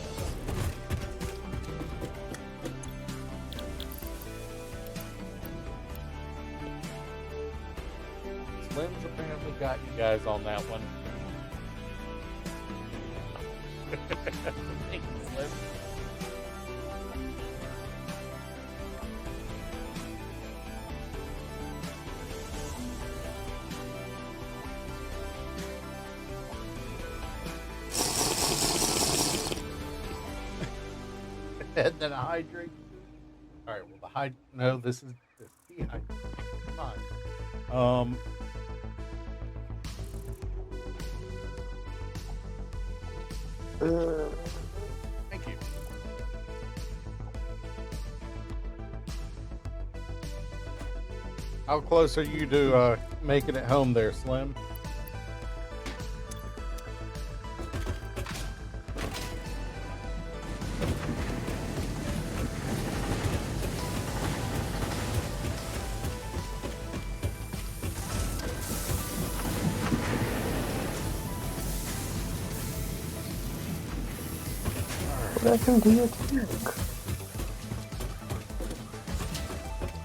Slim's apparently got you guys on that one. Thank you, Slim. And then a hydrate. All right. Well, no, this is dehydrate. Fine. Thank you. How close are you to making it home there, Slim? What happened to your tank?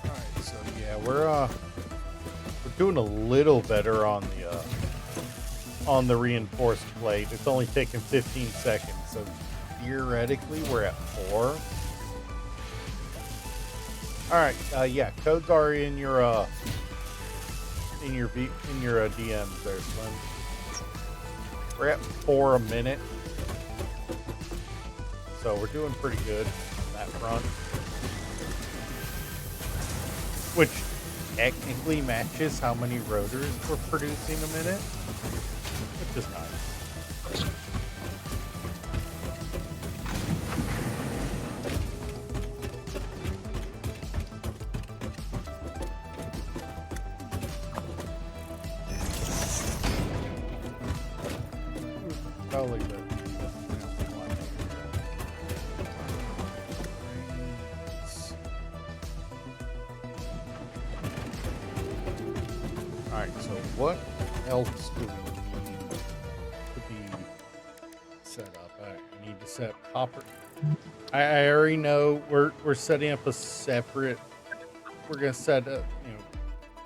Alright, so yeah, we're doing a little better on the reinforced plate. It's only taken 15 seconds, so theoretically we're at 4. Alright, yeah, codes are in your DMs there, Slim. We're at 4 a minute. So we're doing pretty good on that front. Which technically matches how many rotors we're producing a minute. Which is nice. Probably good. Alright, so what else do we need to be set up? I need to set up copper. I already know we're setting up a separate. We're gonna set up.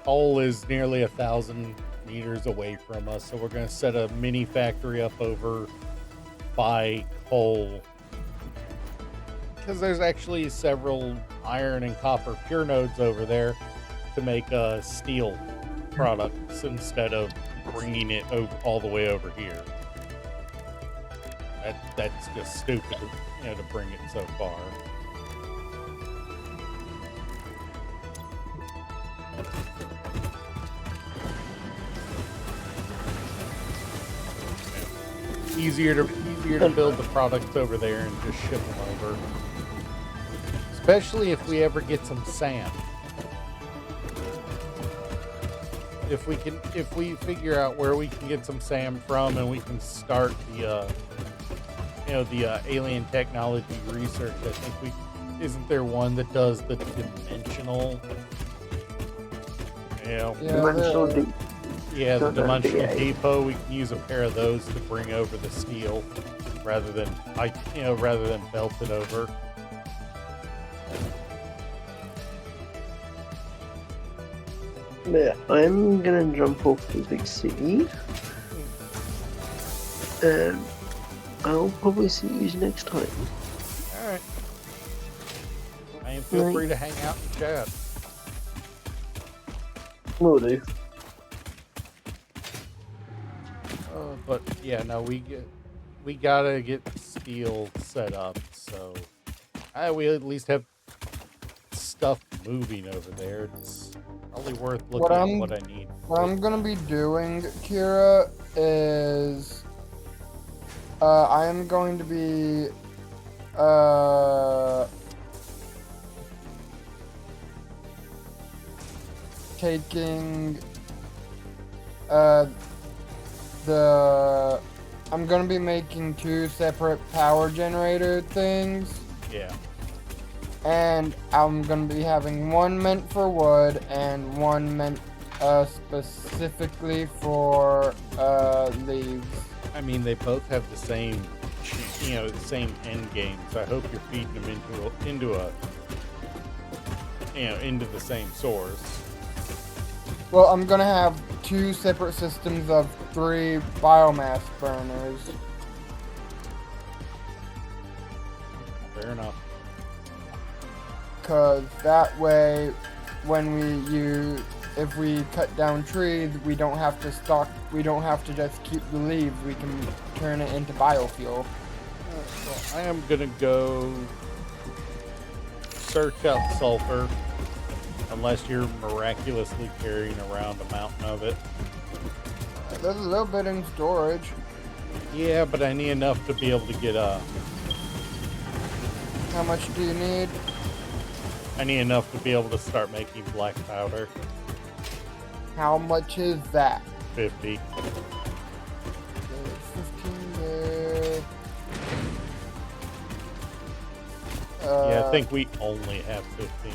Coal is nearly 1,000 meters away from us, so we're gonna set a mini factory up over by coal. Because there's actually several iron and copper pure nodes over there to make steel products instead of bringing it all the way over here. That's just stupid, to bring it so far. Easier to build the products over there and just ship them over. Especially if we ever get some sand. If we figure out where we can get some sand from and we can start the alien technology research, I think isn't there one that does the dimensional Dimensional deep. Yeah, the dimensional depot. We can use a pair of those to bring over the steel rather than belt it over. Yeah, I'm gonna jump off the big city. And I'll probably see you next time. Alright. And feel free to hang out and chat. Will do. But yeah, no, we gotta get steel set up, so we at least have stuff moving over there. It's probably worth looking at what I need. What I'm gonna be doing, Kira, is I'm going to be taking the I'm gonna be making 2 separate power generator things. Yeah. And I'm gonna be having one meant for wood and one meant specifically for leaves. I mean, they both have the same, the same end game. So I hope you're feeding them into the same source. Well, I'm gonna have 2 separate systems of 3 biomass burners. Fair enough. Cause that way, if we cut down trees, we don't have to just keep the leaves, we can turn it into biofuel. Well, I am gonna go search out sulfur, unless you're miraculously carrying around a mountain of it. There's a little bit in storage. Yeah, but I need enough to be able to get How much do you need? I need enough to be able to start making black powder. How much is that? 50. There's 15 there. Yeah, I think we only have 15.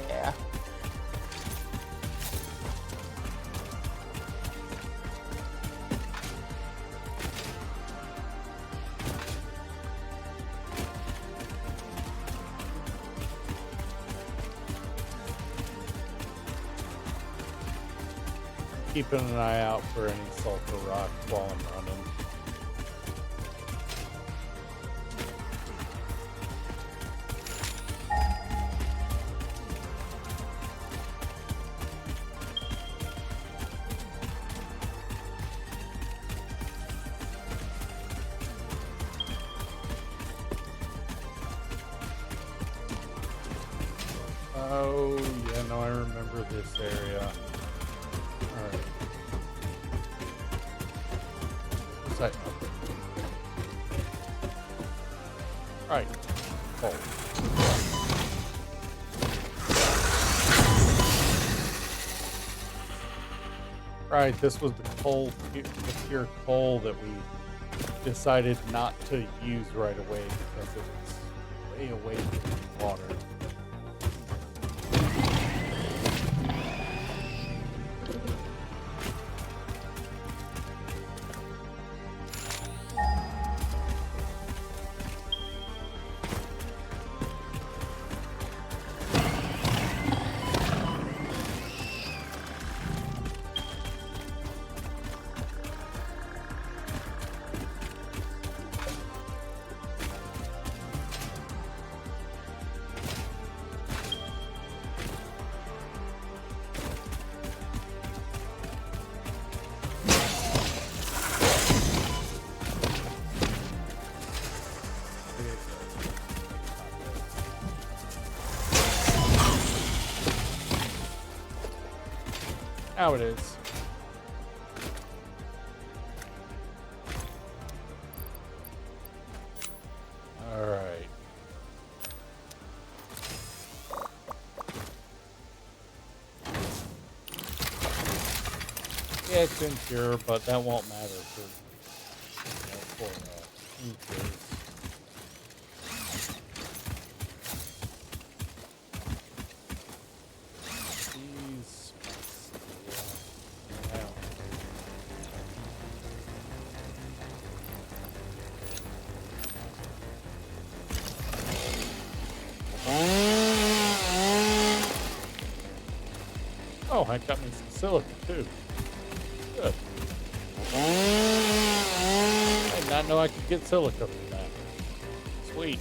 Yeah. Keeping an eye out for any sulfur rock while I'm running. Oh, yeah, no, I remember this area. Alright. What's that? Alright. Coal. Right, this was the pure coal that we decided not to use right away because it was way away from the water. Now it is. All right. Yeah, it's impure, but that won't matter for impures. These. Yeah. Oh, I got me some silica too. Good. I did not know I could get silica from that. Sweet.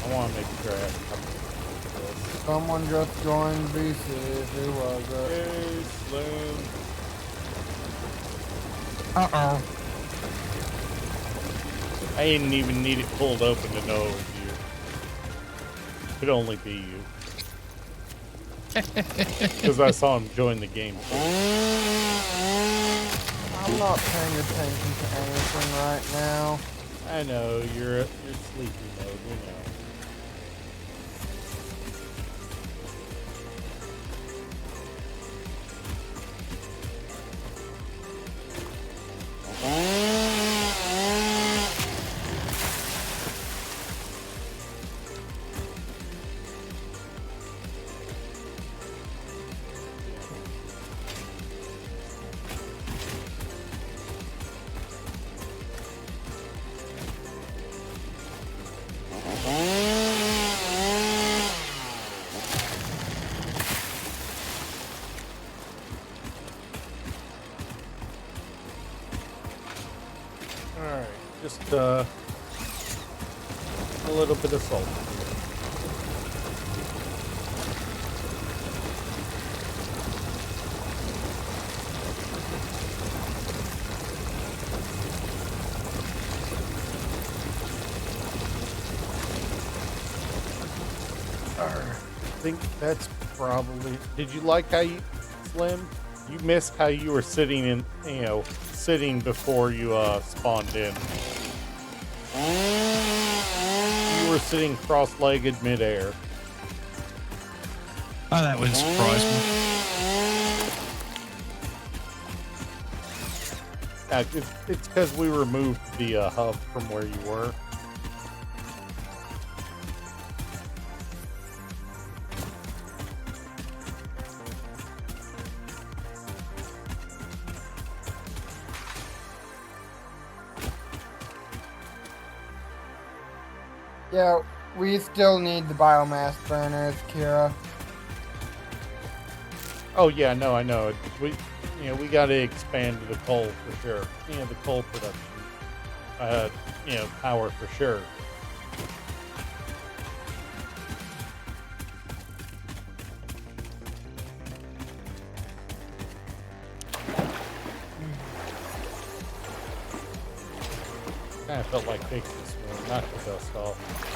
I want to make sure I have a couple of this. Someone just joined VC. Who was it? Hey, Slim. Uh-oh. I didn't even need it pulled open to know it was you. Could only be you. Because I saw him join the game. I'm not paying attention to anything right now. I know, you're sleepy mode, you know. Alright, just a little bit of salt. I think that's probably. Did you like how you, Slim? You missed how you were sitting in, sitting before you spawned in. You were sitting cross-legged midair. Oh, that would surprise me. It's because we removed the hub from where you were. Yeah, we still need the biomass burners, Kira. Oh yeah, no, I know. We got to expand the coal for sure. The coal production, power for sure. Kind of felt like fixing this one, knock the dust off.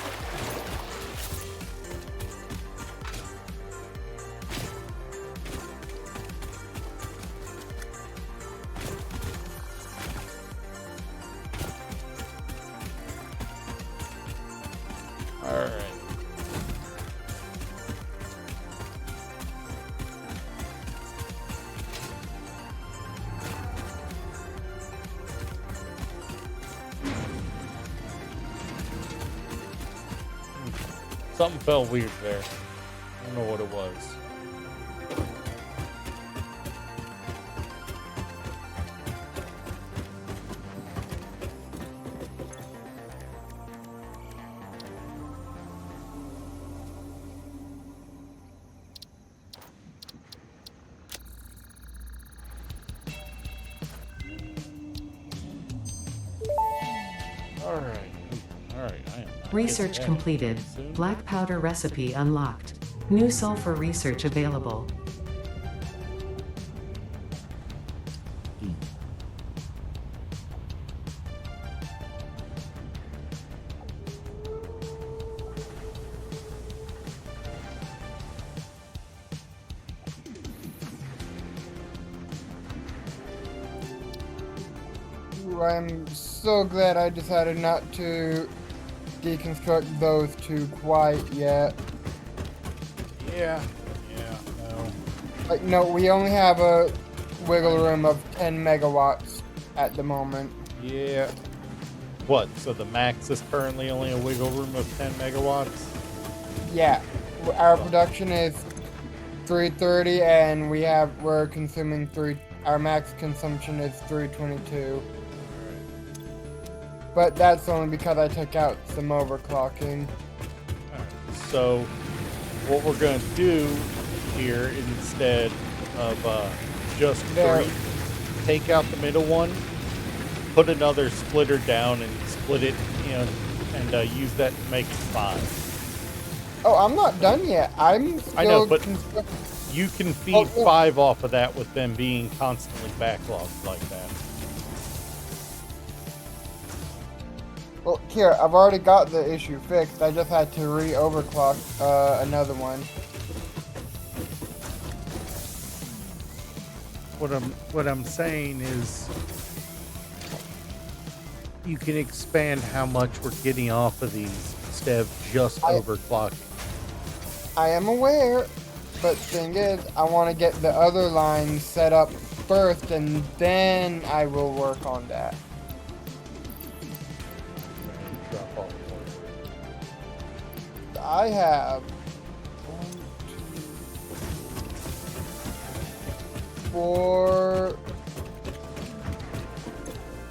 Something felt weird there. I don't know what it was. Research completed. Black powder recipe unlocked. New sulfur research available. I'm so glad I decided not to deconstruct those two quite yet. Yeah, no. No, we only have a wiggle room of 10 megawatts at the moment. Yeah. What? So the max is currently only a wiggle room of 10 megawatts? Yeah. Our production is 330 and we're consuming our max consumption is 322. But that's only because I took out some overclocking. So what we're going to do here instead of just three, take out the middle one, put another splitter down and split it, and use that to make it 5. Oh, I'm not done yet. I'm still... I know, but you can feed 5 off of that with them being constantly backlogged like that. Well, here, I've already got the issue fixed. I just had to re-overclock another one. what I'm saying is you can expand how much we're getting off of these instead of just overclocking. I am aware, but thing is, I want to get the other lines set up first, and then I will work on that. Drop all the points. I have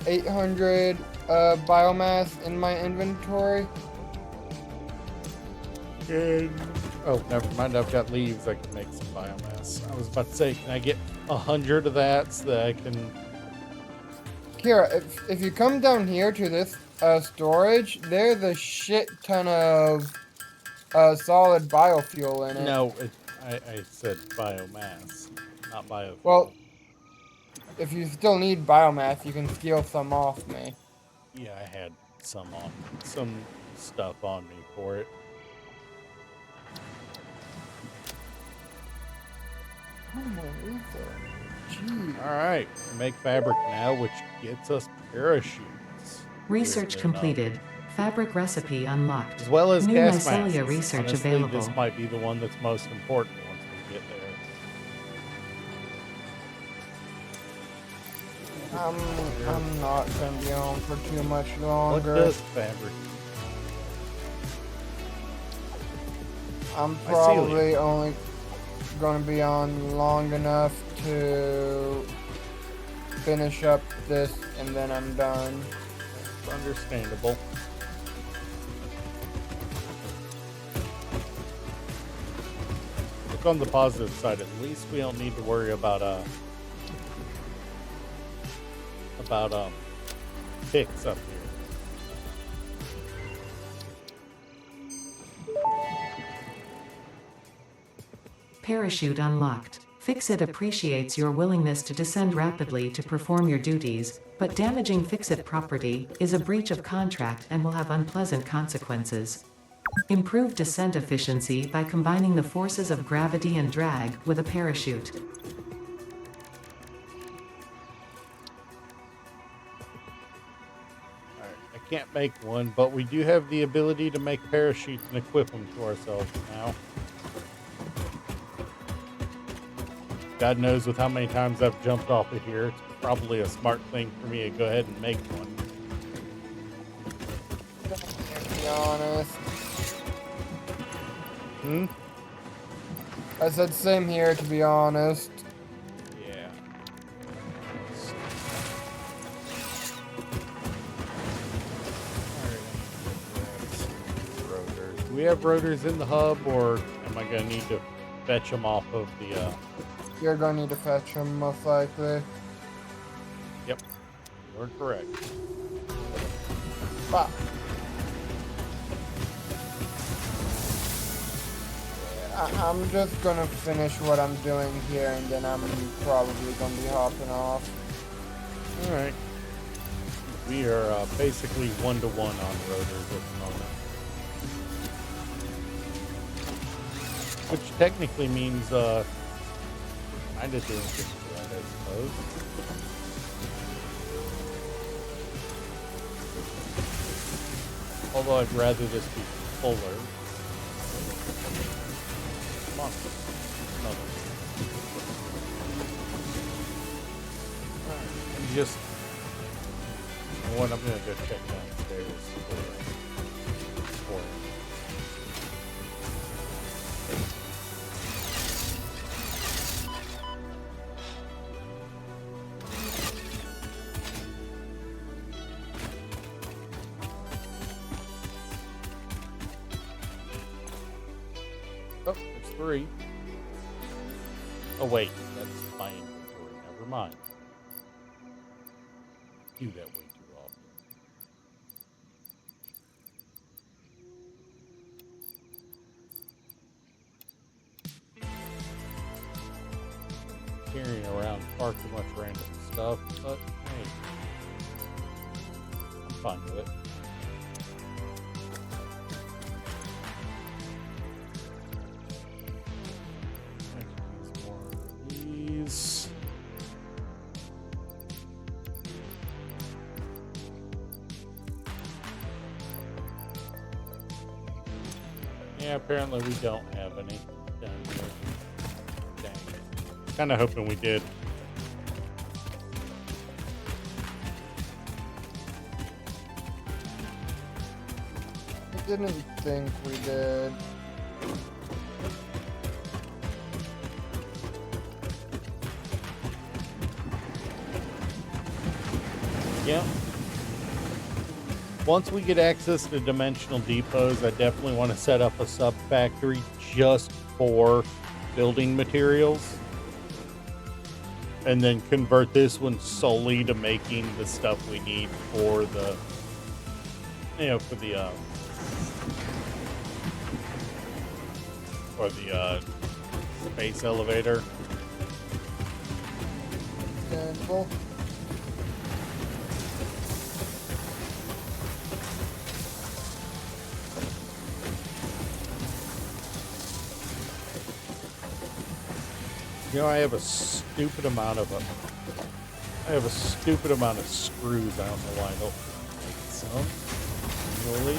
800 biomass in my inventory. Oh, never mind. I've got leaves. I can make some biomass. I was about to say, can I get 100 of that so that I can? Kira, if you come down here to this storage, there's a shit ton of solid biofuel in it. No, I said biomass, not biofuel. Well, if you still need biomass, you can steal some off me. Yeah, I had some stuff on me for it. All right, make fabric now, which gets us parachutes. Research completed. Fabric recipe unlocked. As well as New gas mycelia masks. research Honestly, available. this might be the one that's most important once we get there. I'm not gonna be on for too much What longer. does fabric? I'm Mycelia. probably only gonna be on long enough to finish up this, and then I'm done. It's understandable. Look on the positive side. At least we don't need to worry about picks up here. Parachute unlocked. Fixit appreciates your willingness to descend rapidly to perform your duties, but damaging Fixit property is a breach of contract and will have unpleasant consequences. Improve descent efficiency by combining the forces of gravity and drag with a parachute. Alright, I can't make one, but we do have the ability to make parachutes and equip them to ourselves now. God knows with how many times I've jumped off of here, it's probably a smart thing for me to go ahead and make one. To be honest. I said same here, to be honest. Yeah. Rotors. Do we have rotors in the hub, or am I going to need to fetch them off of the... You're gonna need to fetch them, most likely. Yep. You're correct. But I'm just gonna finish what I'm doing here, and then I'm probably gonna be hopping off. Alright. We are basically 1-to-1 on rotors at the moment. Which technically means, kind of doing things right, I suppose. Although I'd rather this be fuller. Come on. Another. Alright, and just... You know what, I'm gonna go check downstairs for it. Oh, there's 3. Oh, wait. That's my inventory. Never mind. Do that way too often. Carrying around far too much random stuff, but hey. I'm fine with it. Yeah, apparently we don't have any down here. Dang. Kind of hoping we did. I didn't think we did. Yeah. Once we get access to dimensional depots, I definitely want to set up a sub factory just for building materials. And then convert this one solely to making the stuff we need for the, for the space elevator. Understandable. You know, I have a stupid amount of screws. I don't know why I don't make some manually.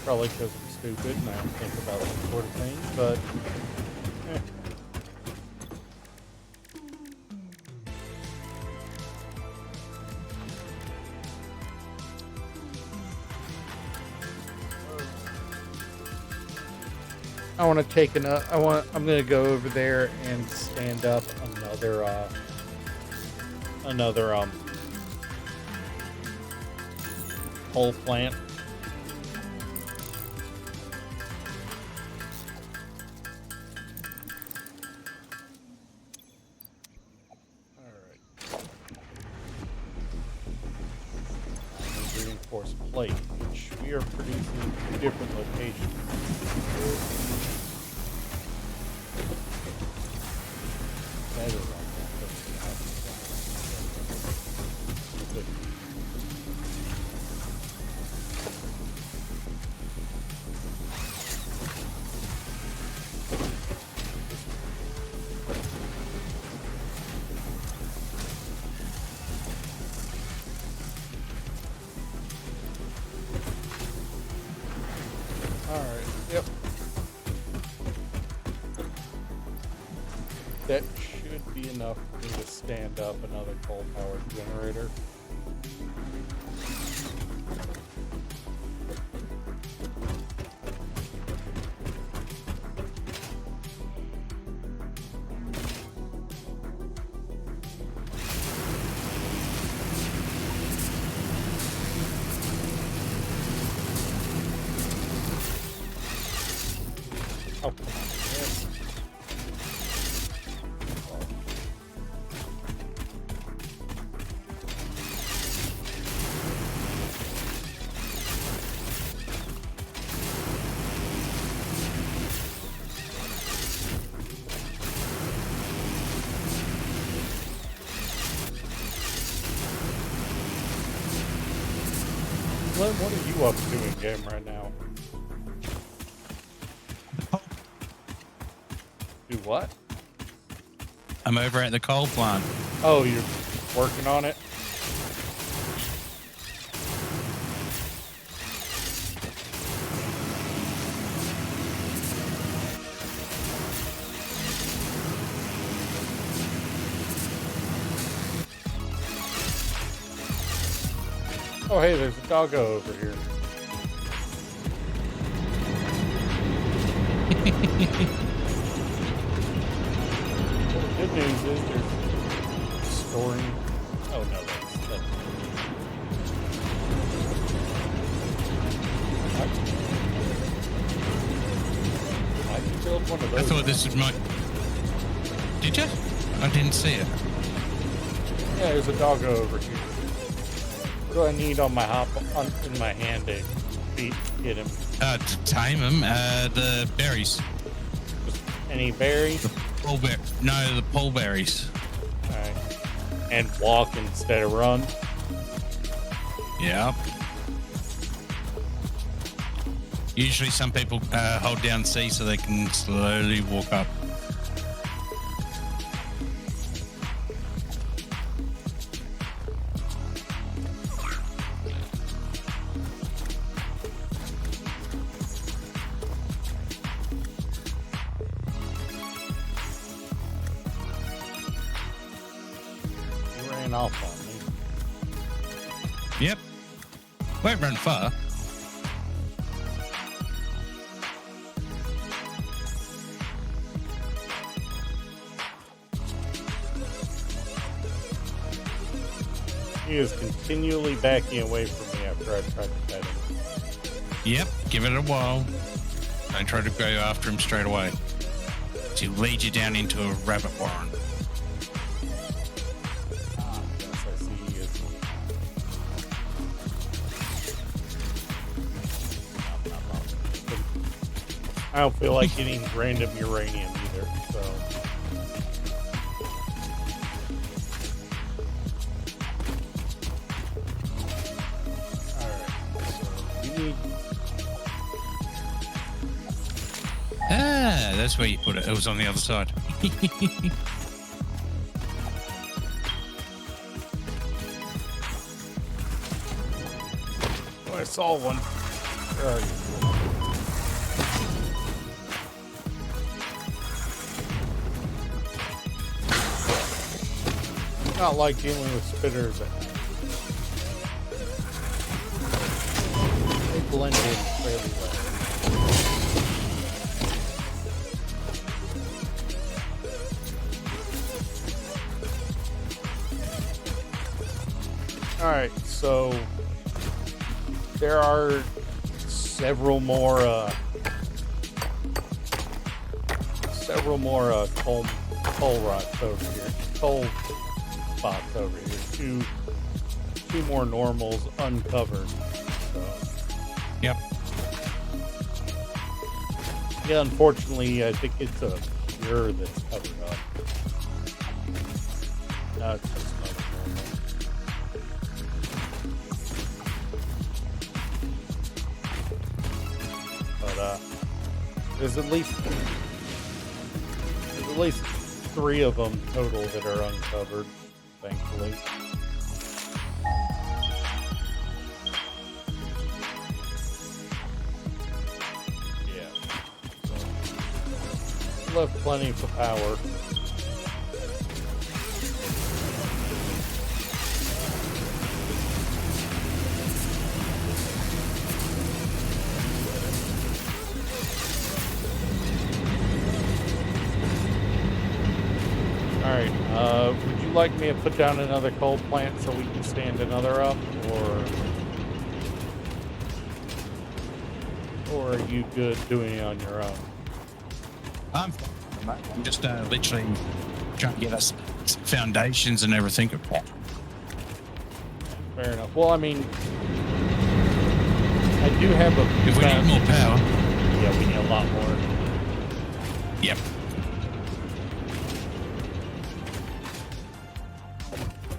Probably because I'm stupid and I don't think about that sort of thing, but I want to take I'm going to go over there and stand up another coal plant. Reinforced plate, which we are producing in 2 different locations. Better on that. Alright, yep. That should be enough for me to stand up another coal-powered generator. Oh, come on. Yes. Glenn, what are you up to in game right now? Do what? I'm over at the coal plant. Oh, you're working on it? Oh, hey, there's a doggo over here. The good news is they're storing. Oh no, that's I can build one of those. I thought this was my... Did you? I didn't see it. Yeah, there's a doggo over here. What do I need on my in my hand to get him? To tame him, the berries. Any berries? The pole berries. Alright. And walk instead of run. Yeah. Usually some people hold down C so they can slowly walk up. backing off on me. Yep. Won't run far. He is continually backing away from me after I tried to pet him. Yep. Give it a while. Don't try to go after him straight away. He'll lead you down into a rabbit warren. Ah, yes, I see he is. I don't feel like getting random uranium either, so. Alright, so we need. Ah, that's where you put it. It was on the other side. Oh, I saw one. Where are you? Not like dealing with spitters at night. They blend in fairly well. Alright, so there are several more coal rots over here. Coal spots over here. Two more normals uncovered. So Yep. yeah, unfortunately I think it's a pure that's covered up. No, it's just another normal. But there's at least 3 of them total that are uncovered, thankfully. Yeah. So, left plenty for power. Alright, would you like me to put down another coal plant so we can stand another up, or are you good doing it on your own? I'm just literally trying to get us foundations and everything. Fair enough. Well, I mean, I do have a... If we need more power. Yeah, we need a lot more. Yep.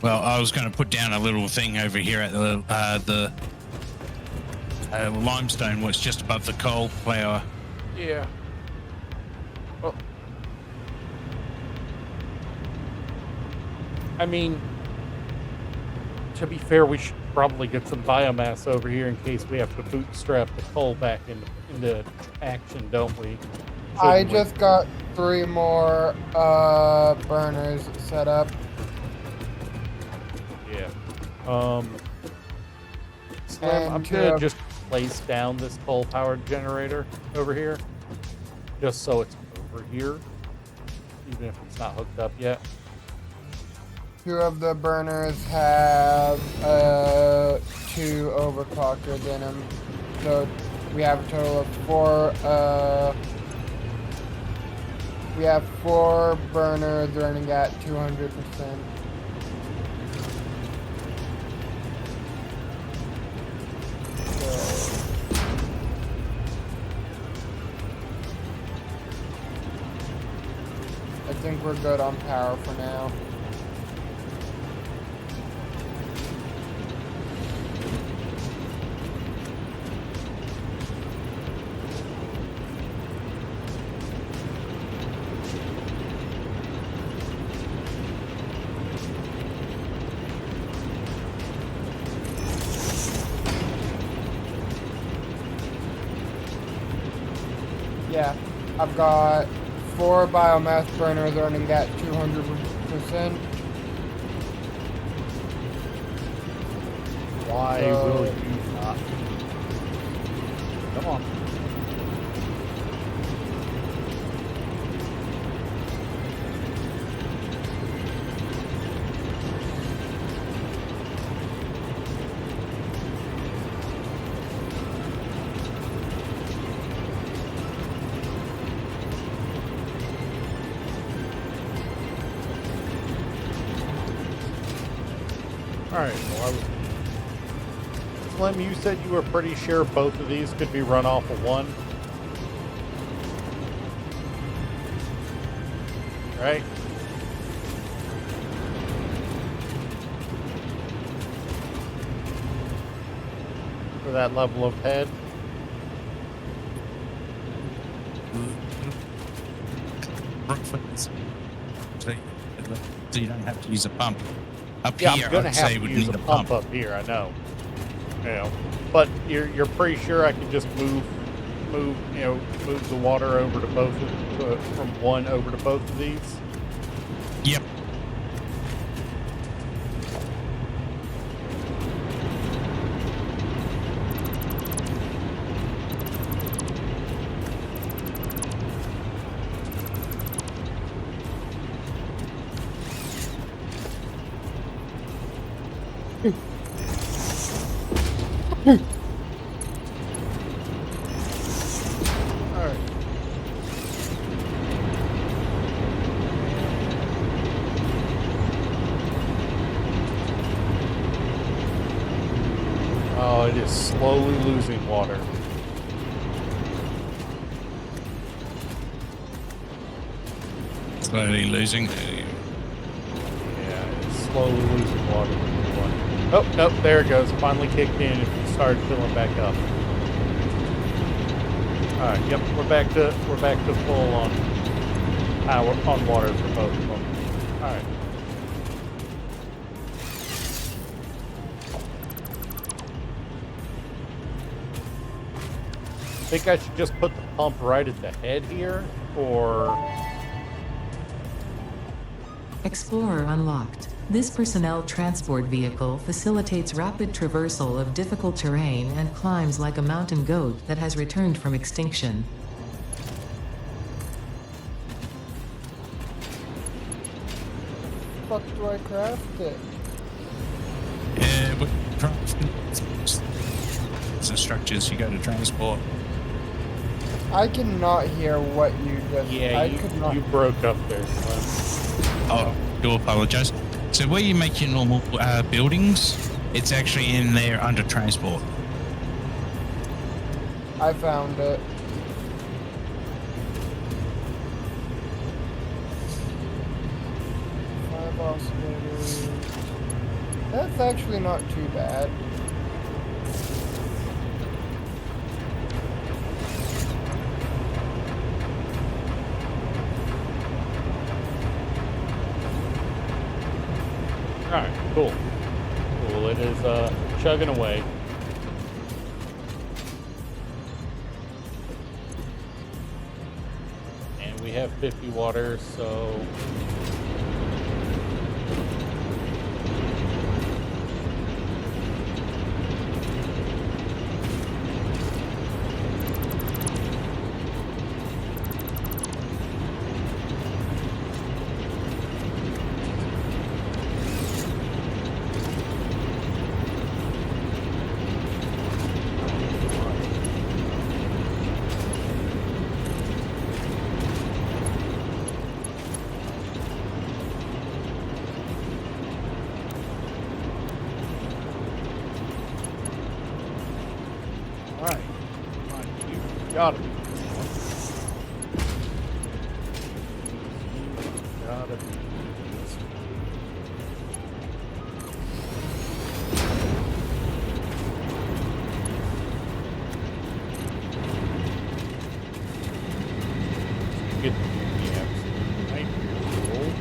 Well, I was going to put down a little thing over here at the limestone, what's just above the coal flower. Yeah. Well, I mean, to be fair, we should probably get some biomass over here in case we have to bootstrap the coal back into action, don't we? I Shouldn't we? just got 3 more burners set up. Yeah. Slim, I'm And gonna just place down this coal-powered generator over here, just so it's over here, even if it's not hooked up yet. 2 of the burners have 2 overclockers in them, so we have a total of 4. We have 4 burners running at 200%. I think we're good on power for now. Yeah, I've got 4 biomass burners running at 200%. Why So- will you not? Come on. Alright, well, Slim, you said you were pretty sure both of these could be run off of one. Right? For that level of head. So you don't have to use a pump. Up Yeah, here, I'm gonna I'd have say to would use need a a pump pump. up here. I know, but you're pretty sure I can just move the water over to both from one over to both of these. Yep. All right. Oh, it is slowly losing water. Slowly losing. Yeah, it's slowly losing water. Oh, nope, there it goes. Finally kicked in and started filling back up. Alright, yep, we're back to full on power on water for both of them. Alright. Think I should just put the pump right at the head here, or Explorer unlocked. This personnel transport vehicle facilitates rapid traversal of difficult terrain and climbs like a mountain goat that has returned from extinction. Fuck do I craft it? Yeah, but the structures you go to transport. I cannot hear what you just. yeah, I could not. you broke up there, Slim. Oh, do apologise. So where you make your normal buildings, it's actually in there under transport. I found it. Five oscillators. That's actually not too bad. Alright, cool. Cool, it is chugging away. And we have 50 water, so alright. Come on, you got it. Gotta be this. Get the absolute right here. Roll.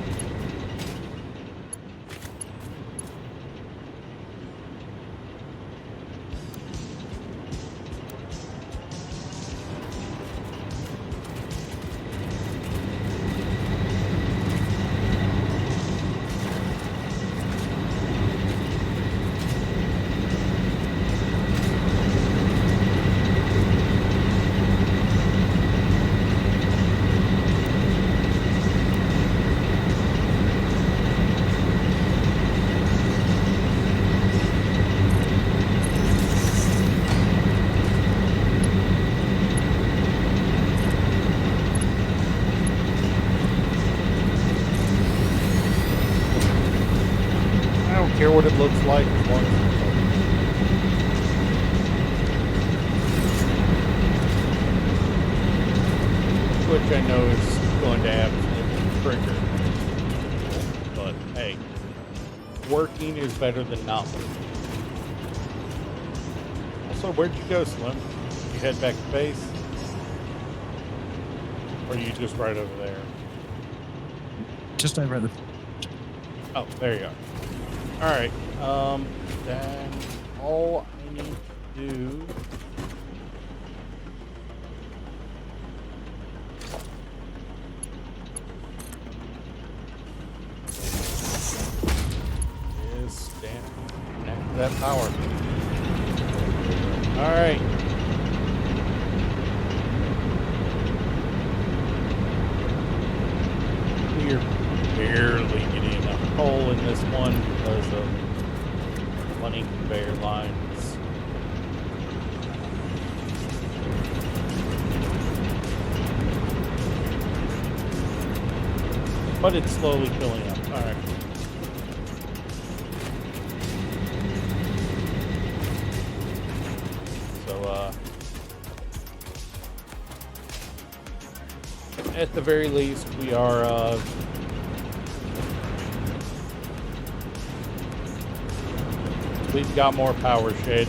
care what it looks like as long as it's open. Which I know is going to absolutely trigger. But hey, working is better than not working. Also, where'd you go, Slim? You head back to base? Or are you just right over there? Just over at the. Oh, there you are. Alright, then all I need to do is stand connect to that power. Alright. We're barely getting enough coal in this one because of running conveyor lines. But it's slowly filling up. Alright. So, at the very least, we are, we've got more power, Shade.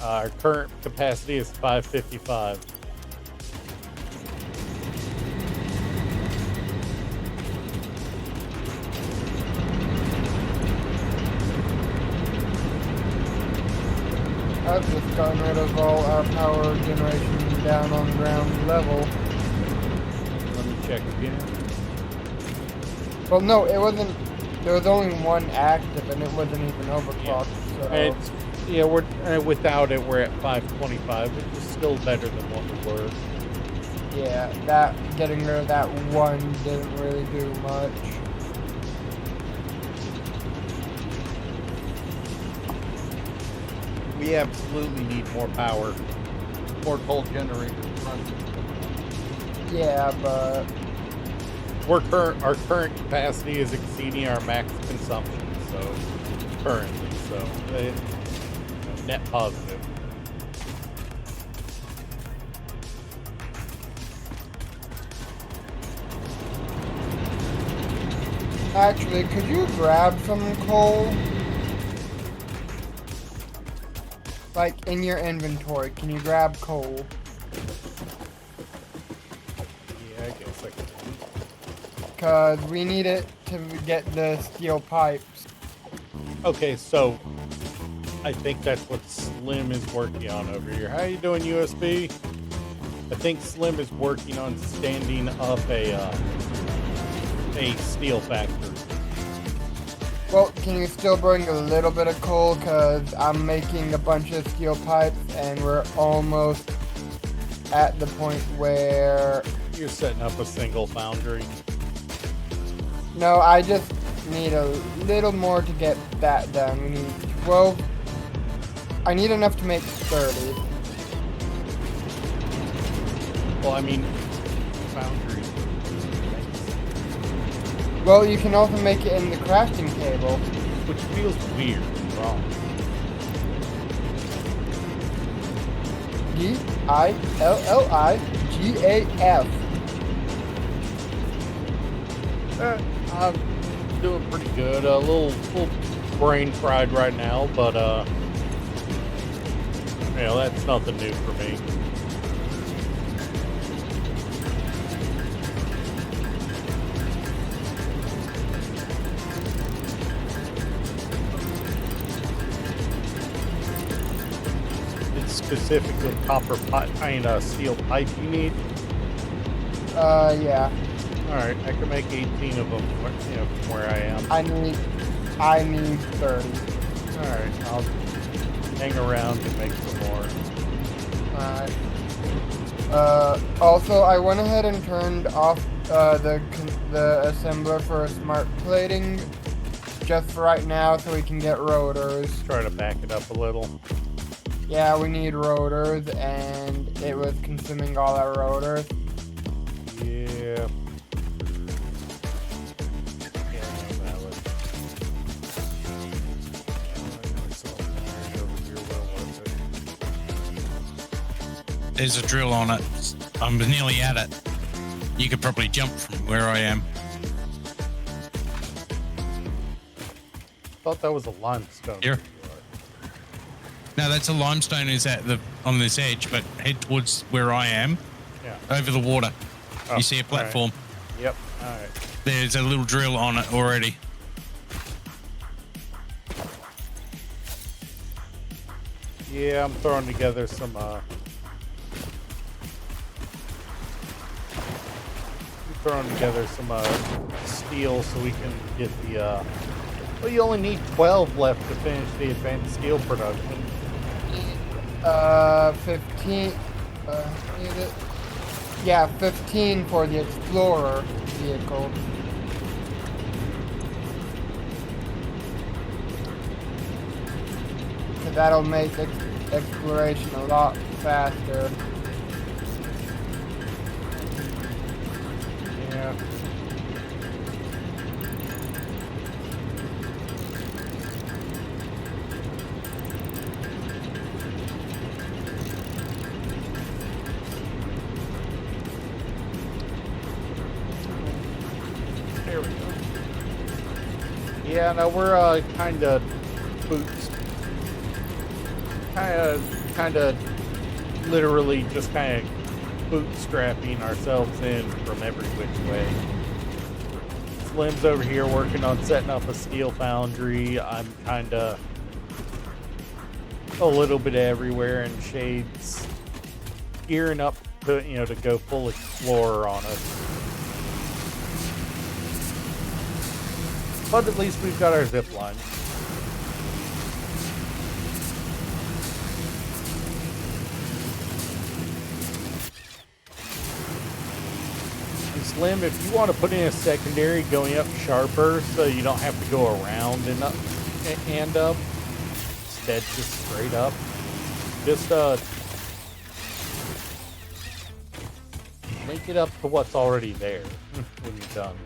Our current capacity is 555. I've just gotten rid of all our power generation down on ground level. Let me check again. Well, no, it wasn't. There was only one active, and it wasn't even overclocked. So It's, yeah, we're without it, we're at 525, which is still better than what we were. yeah, that getting rid of that one didn't really do much. We absolutely need more power, more coal generators running. Yeah, but Our current capacity is exceeding our max consumption, so currently, so net positive. actually, could you grab some coal? Like in your inventory, can you grab coal? Yeah, I guess I can. Cause we need it to get the steel pipes. Okay, so I think that's what Slim is working on over here. How you doing, USB? I think Slim is working on standing up a steel factory. Well, can you still bring a little bit of coal? Cause I'm making a bunch of steel pipes and we're almost at the point where... You're setting up a single foundry. No, I just need a little more to get that done. We need 12. I need enough to make 30. Well, I mean, foundry. Well, you can also make it in the crafting table. Which feels weird and wrong. DILLIGAF. I'm doing pretty good. A little brain fried right now, but that's nothing new for me. It's specifically copper pipe, steel pipe you need. Yeah. All right, I can make 18 of them. From where I am. I need 30. All right, I'll hang around and make some more. Alright. Also, I went ahead and turned off the assembler for smart plating just for right now so we can get rotors. Try to back it up a little. Yeah, we need rotors and it was consuming all our rotors. Yeah. There's a drill on it. I'm nearly at it. You could probably jump from where I am. Thought that was a limestone. Here. No, that's a limestone is at the on this edge, but head towards where I am, Yeah. over the water. Oh, You see a all right. platform. Yep. All right. There's a little drill on it already. Yeah, I'm throwing together some steel so we can get the well, you only need 12 left to finish the advanced steel production. 15. Is it? Yeah, 15 for the Explorer vehicle. So that'll make exploration a lot faster. Yeah. There we go. Yeah, no, we're kind of boots. Kind of literally just kind of bootstrapping ourselves in from every which way. Slim's over here working on setting up a steel foundry. I'm kind of a little bit everywhere, and Shade's gearing up to go full explorer on us. But at least we've got our zip line. And Slim, if you want to put in a secondary going up sharper so you don't have to go around and up, instead just straight up, just link it up to what's already there when you're done.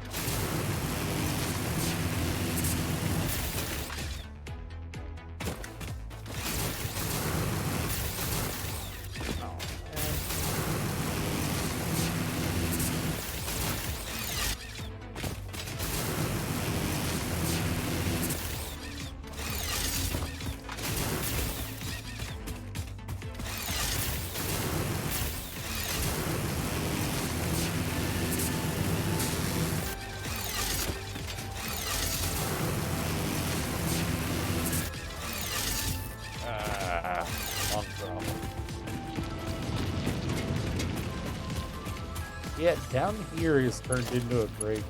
Yeah, down here is turned into a graveyard.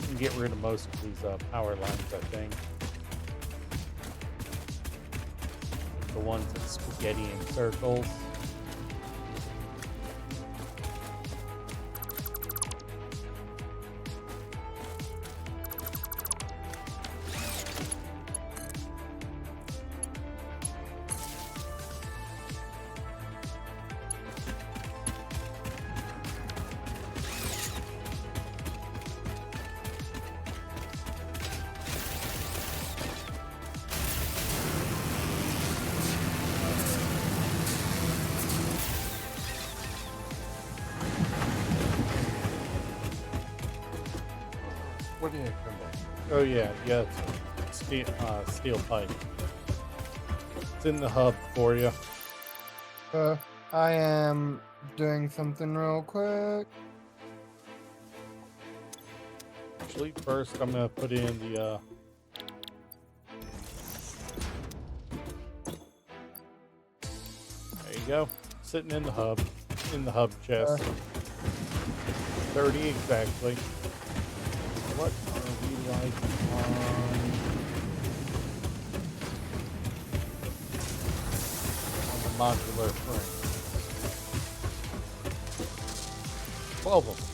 You can get rid of most of these power lines, I think. The ones that spaghetti in circles. Where did it come back? Oh yeah, it's steel pipe. It's in the hub for you. I am doing something real quick. Actually, first I'm gonna put in the there you go. Sitting in the hub chest. 30 exactly. What are we like on the modular frame? 12 of them.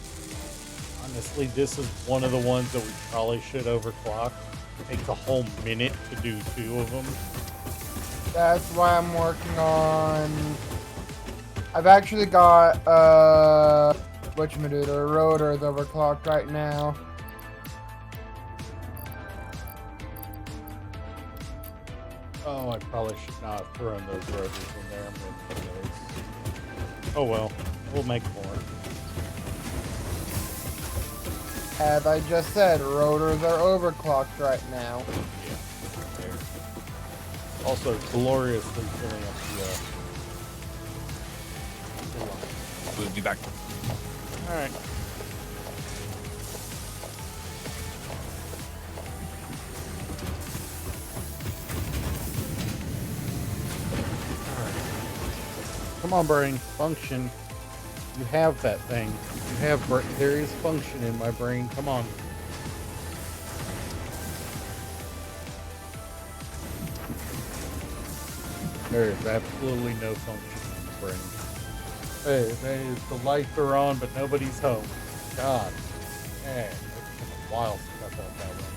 Honestly, this is one of the ones that we probably should overclock. It takes a whole minute to do 2 of them. That's why I'm working on. I've actually got whatchamacallit, rotor is overclocked right now. Oh, I probably should not have thrown those rotors in there. I'm going to put those. Oh well, we'll make more. As I just said, rotors are overclocked right now. Yeah. There. Also, gloriously filling up the line. We'll be back. All right. Come on, brain. Function. You have that thing. You have there is function in my brain. Come on. There is absolutely no function in the brain. Hey, the lights are on, but nobody's home. God. Man, it's been a while since I felt that way.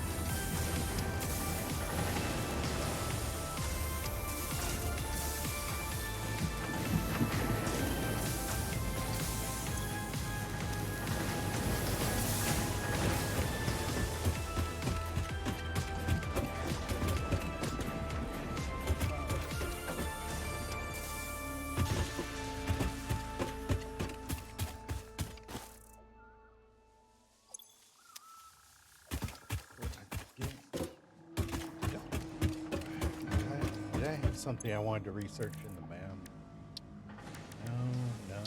Did I have something I wanted to research in the BAM? No.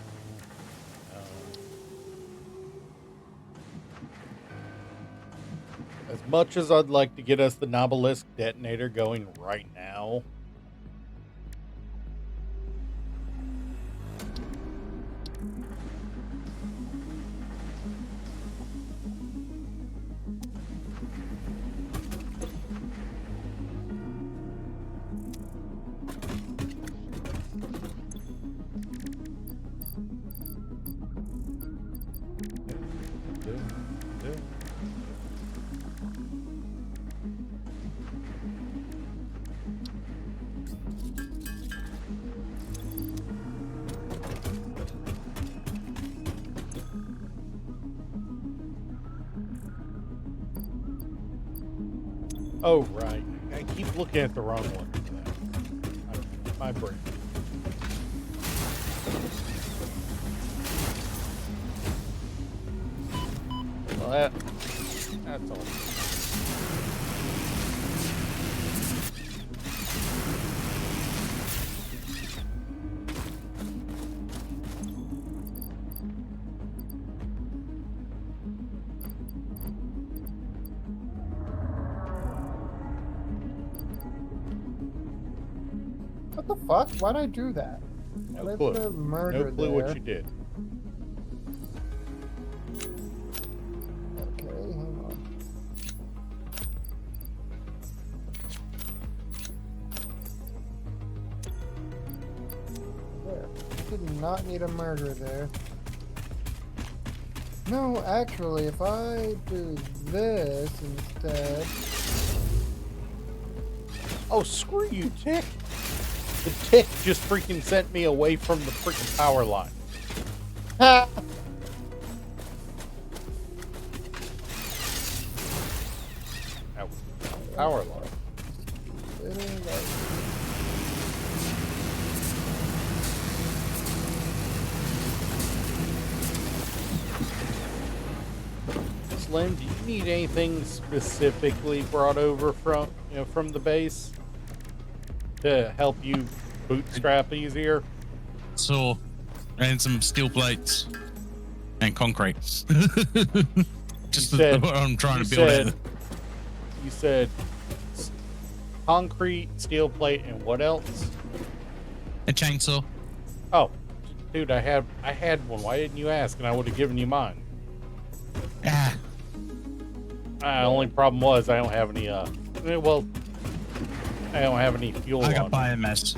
As much as I'd like to get us the Nobelisk detonator going right now, oh, right. I keep looking at the wrong one. My brain. Well, that's all. What the fuck? Why'd I do that? No Let's clue. have murder No clue there. what you did. Okay, hang on. There. Did not need a murder there. No, actually, if I do this instead... Oh, screw you, Tick. The Tick just freaking sent me away from the freaking power line. Ha! That was the power line. Slim, do you need anything specifically brought over from the base to help you bootstrap easier? Saw and some steel plates and concrete. Just what I'm trying to build it. You said concrete, steel plate, and what else? A chainsaw. Oh, dude, I had one. Why didn't you ask? And I would have given you mine. Ah, Only problem was I don't have any. Well, I don't have any fuel. I got on me. biomass.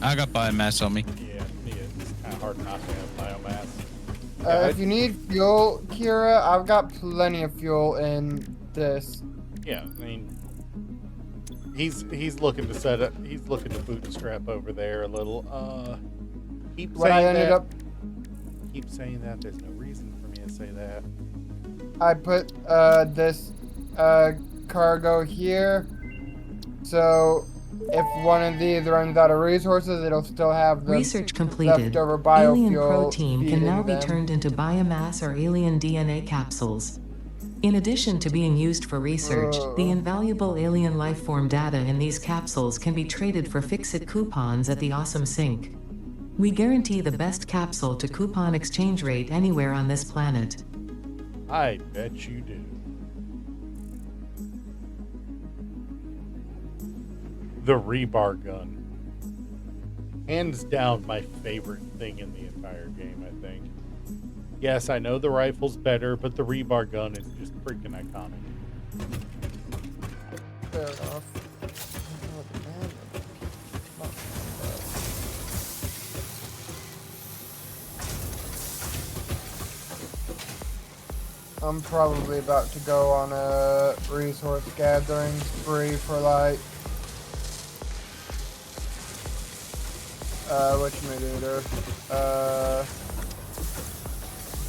I got biomass on me. Yeah, it's kind of hard not to have biomass. if you need fuel, Kira, I've got plenty of fuel in this. Yeah, I mean, he's looking to set up. He's looking to bootstrap over there a little. Keep What I saying ended that. up, Keep saying that. There's no reason for me to say that. I put this cargo here. So if one of these runs out of resources, it'll still have the Research completed. leftover Alien biofuel protein can now feeding be them. turned into biomass or alien DNA capsules. In addition to being used for research, the invaluable alien lifeform data in these capsules can be traded for Fixit coupons at the Awesome Sync. We guarantee the best capsule to coupon exchange rate anywhere on this planet. I bet you do. The rebar gun. Hands down my favorite thing in the entire game, I think. Yes, I know the rifle's better, but the rebar gun is just freaking iconic. Fair enough. I'm probably about to go on a resource gathering spree for like whatchamacallit,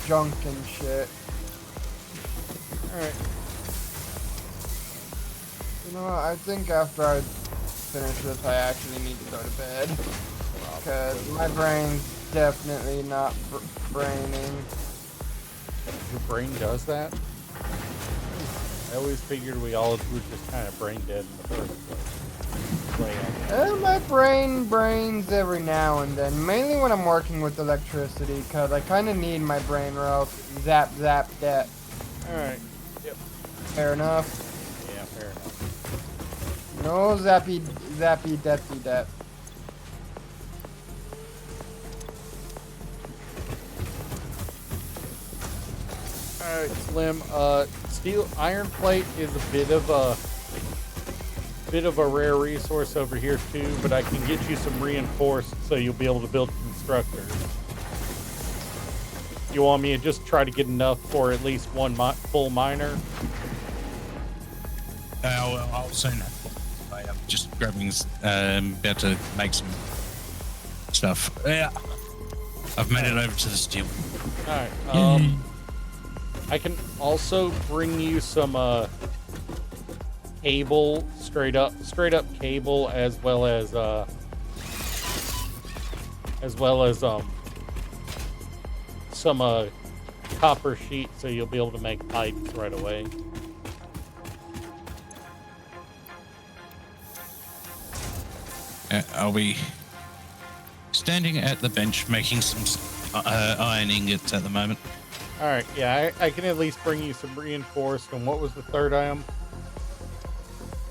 junk and shit. Alright. You know what, I think after I finish this I actually need to go to bed. Because my brain's definitely not braining. Your brain does that? I always figured we all were just kind of brain dead in the first place. My brain brains every now and then, mainly when I'm working with electricity, because I kind of need my brain or else zap that. Alright, yep. Fair enough. Yeah, fair enough. No zappy deppy dep. Alright, Slim, steel iron plate is a bit of a rare resource over here too, but I can get you some reinforced so you'll be able to build constructors. You want me to just try to get enough for at least one full miner? I'll soon. I'm just grabbing, about to make some stuff. Yeah, I've made it over to the steel. Alright, I can also bring you some cable, straight up cable, as well as some copper sheet, so you'll be able to make pipes right away. I'll be standing at the bench making some iron ingots at the moment. All right, yeah, I can at least bring you some reinforced. And what was the third item?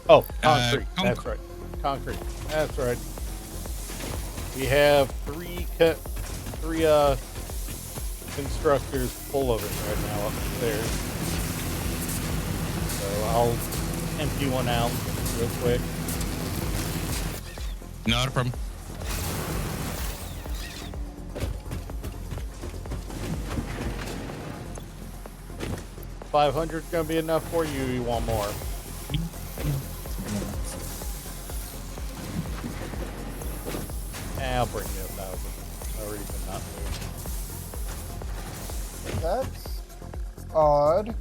Oh, concrete. That's right. Concrete. That's right. We have three constructors full of it right now upstairs. So I'll empty one out real quick. Not a problem. $500 gonna be enough for you. You want more? I'll bring you 1,000. No reason not to. That's odd.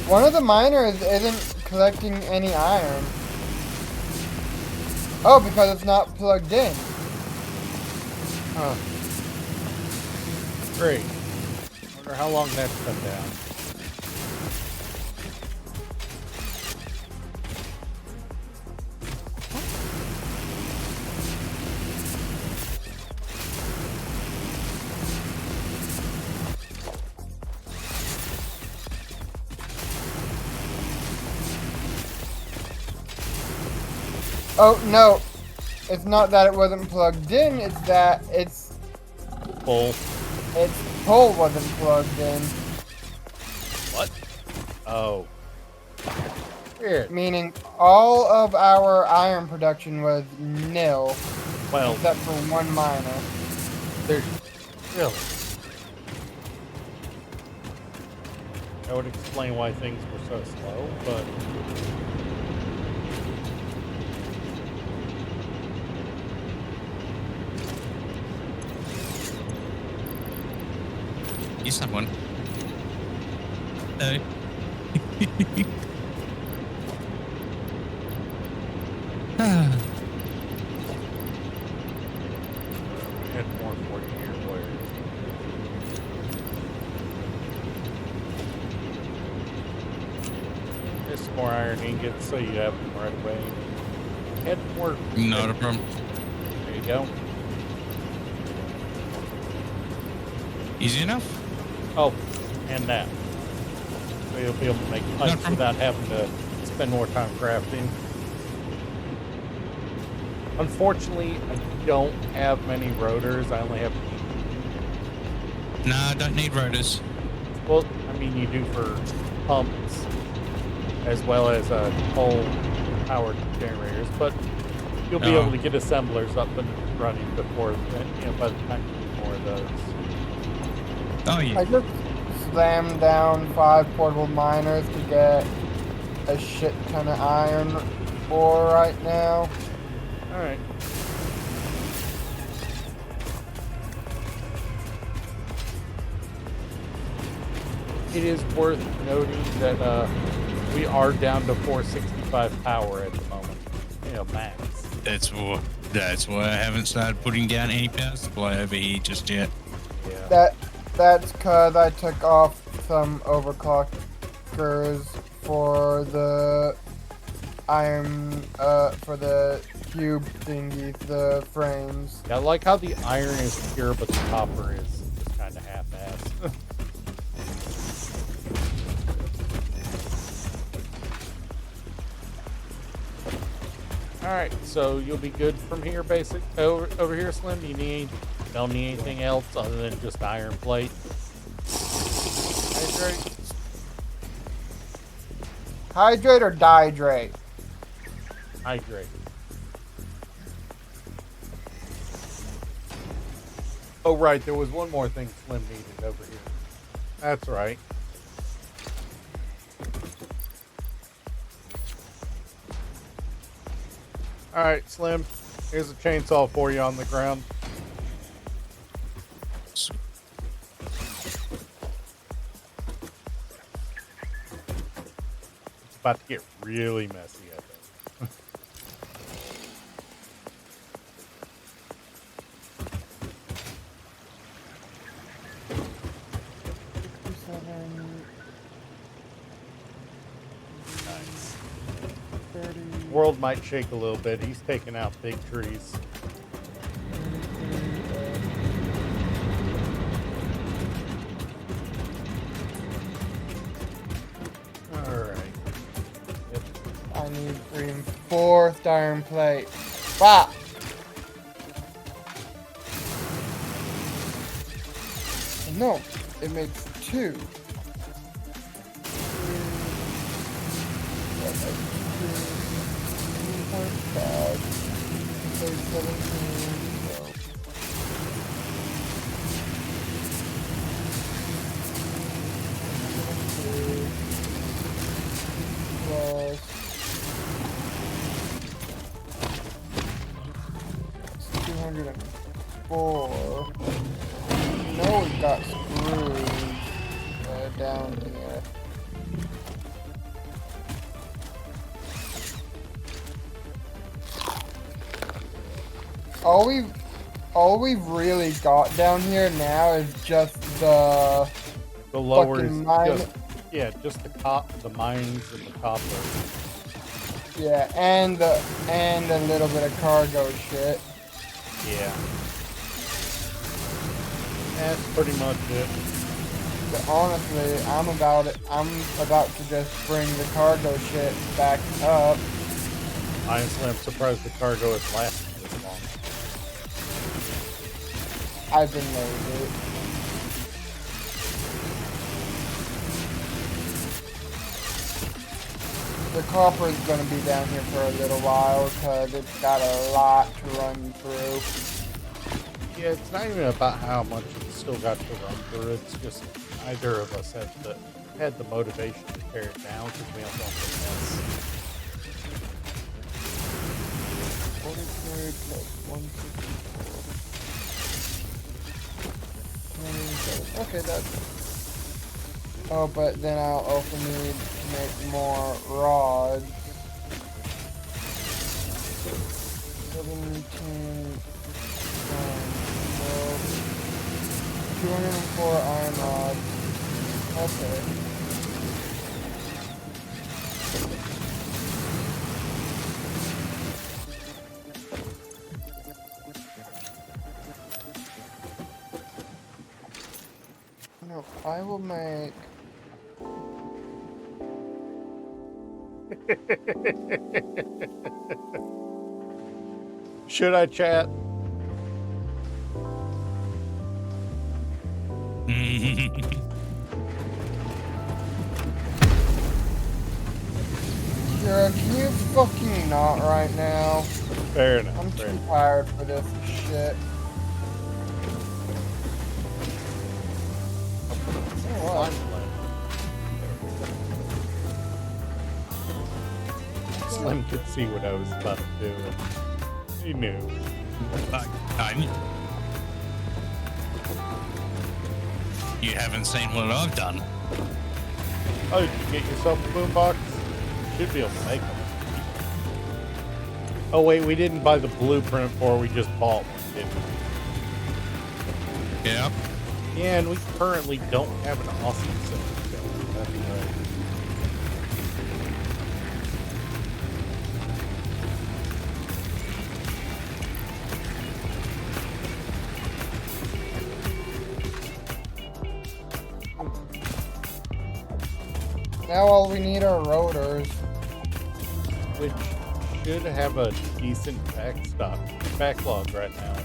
One of the miners isn't collecting any iron. Oh, because it's not plugged in. Huh. Great. Wonder how long that's come down. Oh, no. It's not that it wasn't plugged in, it's that its Full. pole wasn't plugged in. What? Oh. Weird. Meaning all of our iron production was nil, Well, except for one miner. there's really. That would explain why things were so slow, but You someone. more iron ingots so you have them right away. Add more. Not a problem. There you go. Easy enough. Oh, and that. So you'll be able to make pipes without having to spend more time crafting. Unfortunately, I don't have many rotors. I only have. Nah, I don't need rotors. Well, I mean, you do for pumps as well as coal-powered generators, but you'll be able to get assemblers up and running before, by the time you need more of those. Oh yeah. I just slammed down 5 portable miners to get a shit ton of iron ore right now. All right. It is worth noting that we are down to 465 power at the moment. Max. That's why I haven't started putting down any power supply over here just yet. Yeah. That's cause I took off some overclockers for the iron, for the cube thingies, the frames. Yeah, I like how the iron is pure, but the copper is just kind of half-assed. All right, so you'll be good from here, over here, Slim. Don't need anything else other than just iron plate. Hydrate. Hydrate or dihydrate? Hydrate. Oh, right. There was one more thing Slim needed over here. That's right. All right, Slim. Here's a chainsaw for you on the ground. It's about to get really messy, I think. Nice. World might shake a little bit. He's taking out big trees. All right. Yep. I need reinforced iron plate. Fuck! No, it makes 2. Plus 204. No, we got screws down here. All we've really got down here now is just the lower fucking is mine. just the mines and the copper. Yeah, and a little bit of cargo shit. Yeah. That's pretty much it. But honestly, I'm about to just bring the cargo shit back up. Honestly, I'm surprised the cargo has lasted this long. I've been lazy. The copper is going to be down here for a little while because it's got a lot to run through. Yeah, it's not even about how much it's still got to run through. It's just neither of us had the motivation to tear it down because we don't want to mess. 43 plus 164. Okay, that's... Oh, but then I'll also need to make more rods. 17, 204 iron rods. Okay. I will make. Should I chat? Kira, can you fucking not right now? Fair enough. I'm fair too enough. tired for this shit. Oh, what? Slim could see what I was about to do. And he knew. I knew. You haven't seen what I've done. Oh, did you get yourself a boombox? Should be able to make them. Oh wait, we didn't buy the blueprint for. We just bought one, didn't we? Yeah. Yeah, and we currently don't have an awesome system going. That's right. Now all we need are rotors. Which should have a decent backlog right now.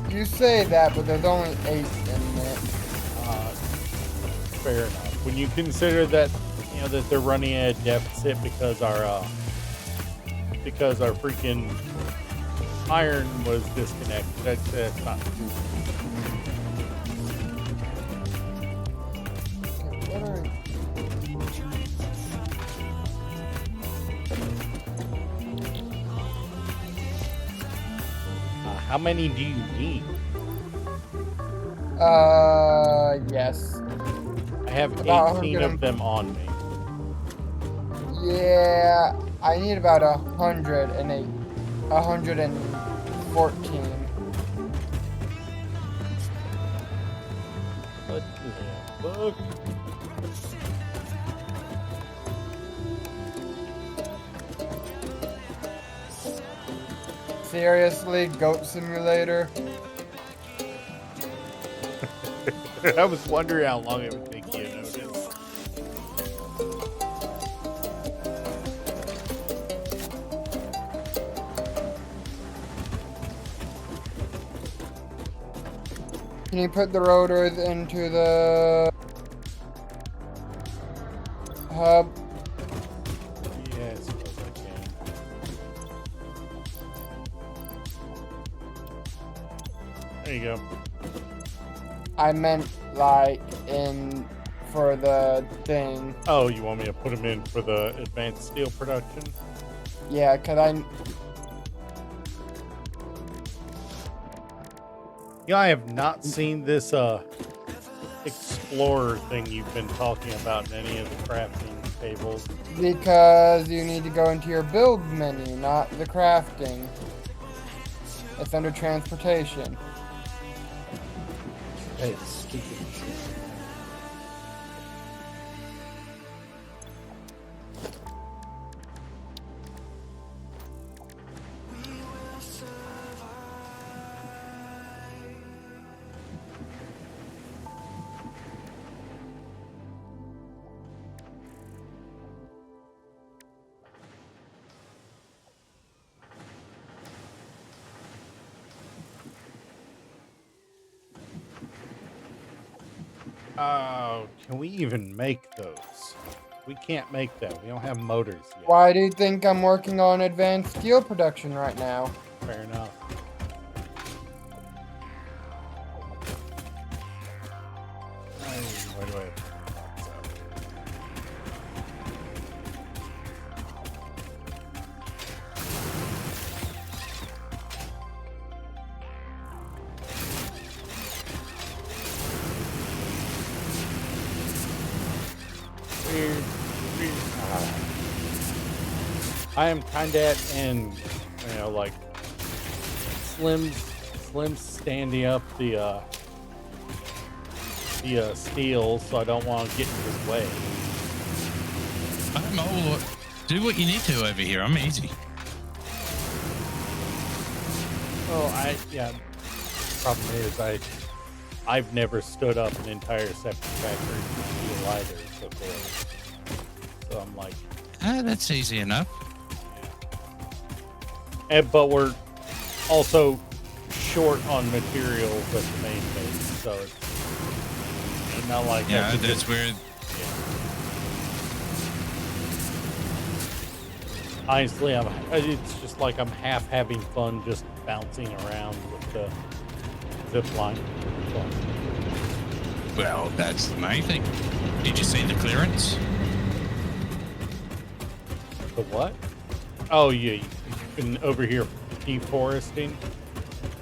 You say that, but there's only 8 in there. Fair enough. When you consider that, you know, that they're running at a deficit because our freaking iron was disconnected. That's not true. What are How many do you need? yes. I have About 18 of them on me. Yeah, I need about 108, 114. What the fuck? Seriously, Goat Simulator? I was wondering how long it would take you to notice. Can you put the rotors into the hub? Yeah, I suppose I can. There you go. I meant like in for the thing. Oh, you want me to put them in for the advanced steel production? Yeah, cause Yeah, I have not seen this explorer thing you've been talking about in any of the crafting tables. because you need to go into your build menu, not the crafting. It's under transportation. Hey, stupid shit. Oh, can we even make those? We can't make that. We don't have motors yet. Why do you think I'm working on advanced steel production right now? Fair enough. Where do I have the box out? I am kind of in, you know, like Slim's standing up the steel, so I don't want to get in his way. I'm all. Do what you need to over here. I'm easy. Oh, yeah. problem is I've never stood up an entire septic factory for steel either before. So I'm like, That's easy enough. but we're also short on materials at the main base, so it's not like I Yeah, could that's just- where. Honestly, it's just like I'm half having fun just bouncing around with the zip line. So, Well, that's the main thing. Did you see the clearance? the what? Oh yeah, you can over here deforesting.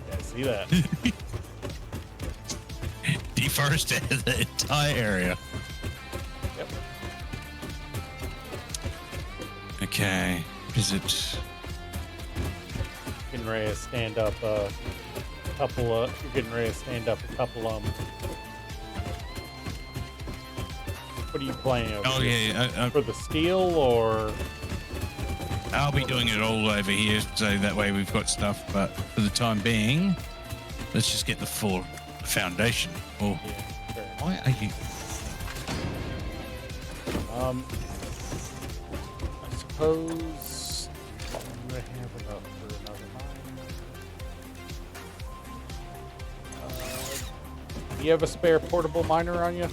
Yeah, I see that. Deforested the entire area. Yep. Okay. Is it? Getting ready to stand up a couple of. You're getting ready to stand up a couple What are you playing over Oh here? yeah. For the steel or? I'll be doing it all over here, so that way we've got stuff. But for the time being, let's just get the full foundation. Oh, Yeah, fair. why are you? I suppose do I have enough for another mine? Do you have a spare portable miner on you?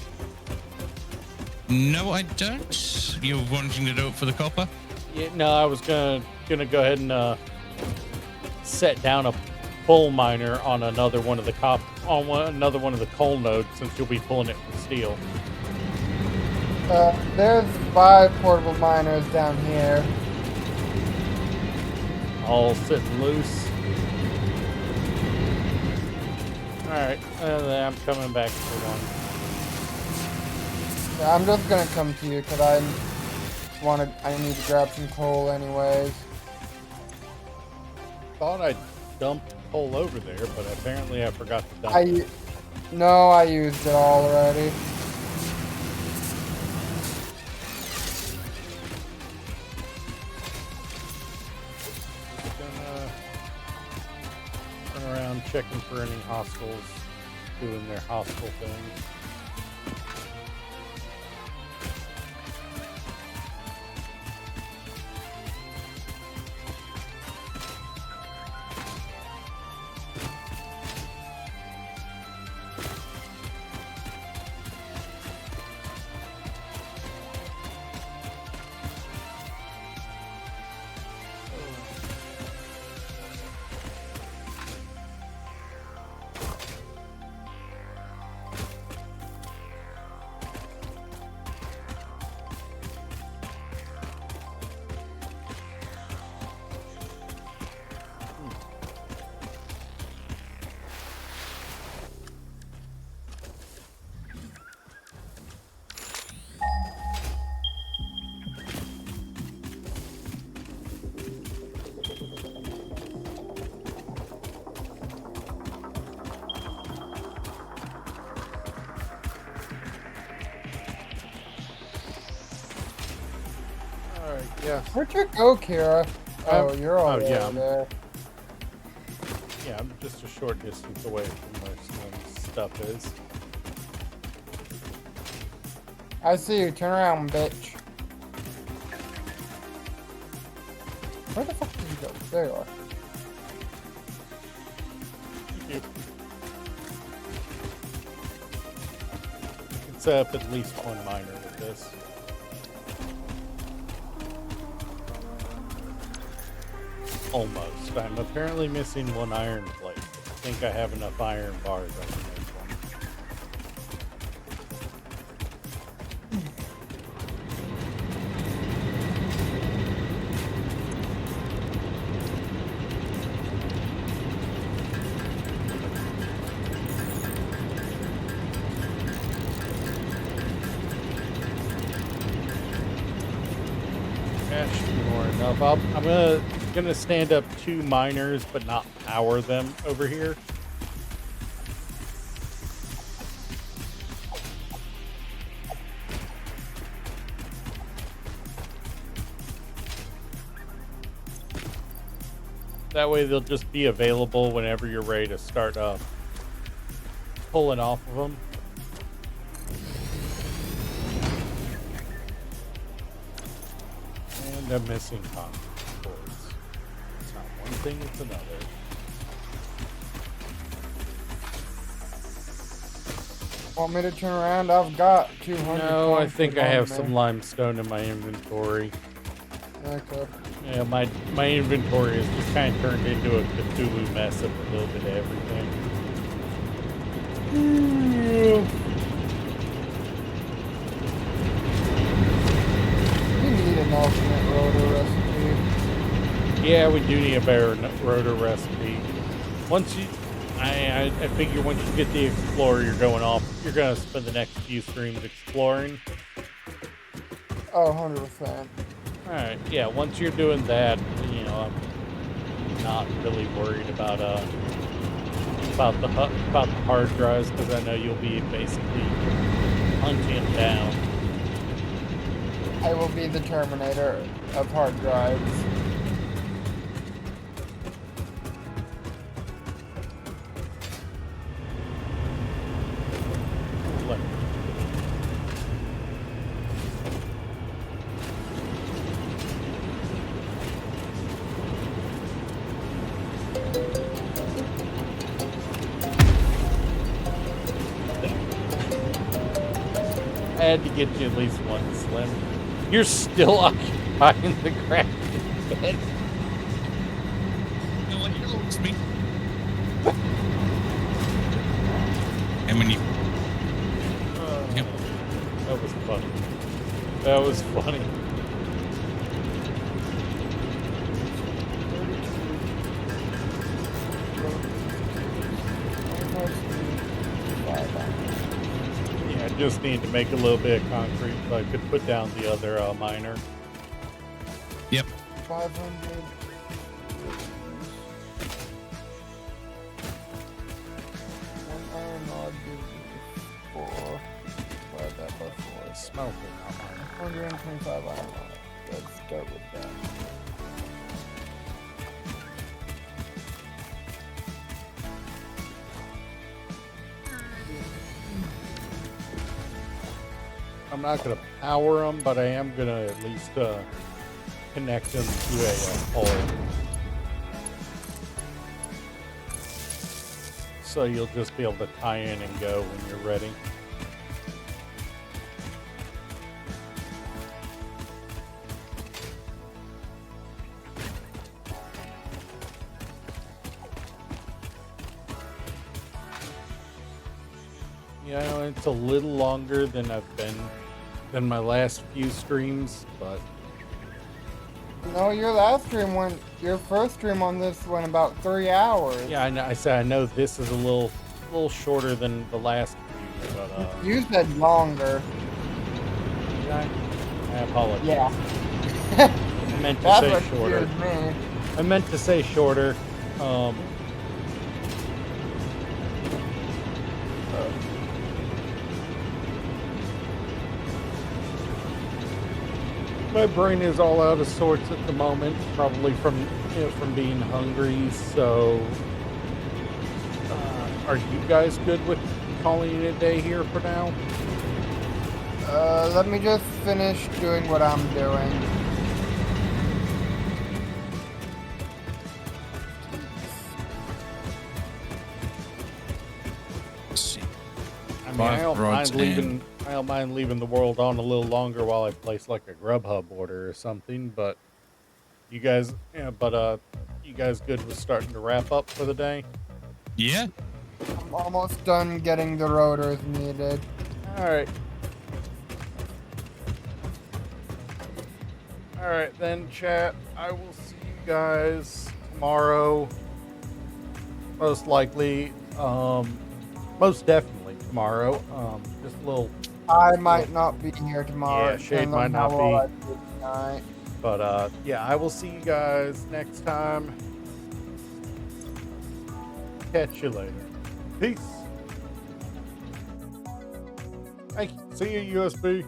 No, I don't. You're wanting to do it for the copper? Yeah, no, I was gonna go ahead and set down a full miner on another one of the another one of the coal nodes, since you'll be pulling it from steel. There's 5 portable miners down here. All sitting loose. All right, I'm coming back for one. Yeah, I'm just gonna come to you because I need to grab some coal anyways. Thought I dumped coal over there, but apparently I forgot to dump it. No, I used it all already. Gonna run around checking for any hostiles doing their hostile things. Alright, yeah. Where'd you go, Kira? Oh, you're all yeah, over there. Yeah, I'm just a short distance away from where Slim's stuff is. I see you. Turn around, bitch. Where the fuck did you go? There you are. You can set up at least one miner with this. Almost. I'm apparently missing one iron plate. I think I have enough iron bars I can make one. That should be more enough. I'm gonna stand up 2 miners, but not power them over here. That way they'll just be available whenever you're ready to start up pulling off of them. And I'm missing concrete boards. It's not one thing, it's another. Want me to turn around? I've got 200. No, I think I concrete have on some me. limestone in my inventory. Okay. Yeah, my inventory has just kind of turned into a Cthulhu mess of a little bit of everything. You need an alternate rotor recipe. Yeah, we do need a better rotor recipe. Once you, I figure once you get the Explorer, you're gonna spend the next few streams exploring. Oh, 100%. All right, yeah. Once you're doing that, you know, I'm not really worried about the hard drives because I know you'll be basically hunting them down. I will be the Terminator of hard drives. Like, I had to get you at least one, Slim. You're still occupying the crafting bed. You know what? You lost me. How many? Yep. That was funny. That was funny. Yeah, I just need to make a little bit of concrete so I could put down the other miner. Yep. 500. One iron rod gives you 4. Divide that by 4. Smelter, not miner. 125 iron rod. Let's start with that. I'm not going to power them, but I am going to at least connect them to a pole. So you'll just be able to tie in and go when you're ready. Yeah, I know it's a little longer than than my last few streams, but No, your first stream on this went about 3 hours. yeah, I said I know this is a little shorter than the last few, but You said longer. I apologize. Yeah. I meant to That's say what shorter. confused me. I meant to say shorter. My brain is all out of sorts at the moment, probably from being hungry. So, are you guys good with calling it a day here for now? Let me just finish doing what I'm doing. Let's see. I mean, Five rods I don't mind leaving the world on a little longer while I place like a Grubhub order or something. But you guys, you guys good with starting to wrap up for the day? Yeah. I'm almost done getting the rotors needed. All right. All right then, chat. I will see you guys tomorrow. Most likely, most definitely tomorrow. Just a little. I might not be here tomorrow. Yeah, Shade depends on might not how well be. I do tonight. But yeah, I will see you guys next time. Catch you later. Peace. Hey, see you, USB.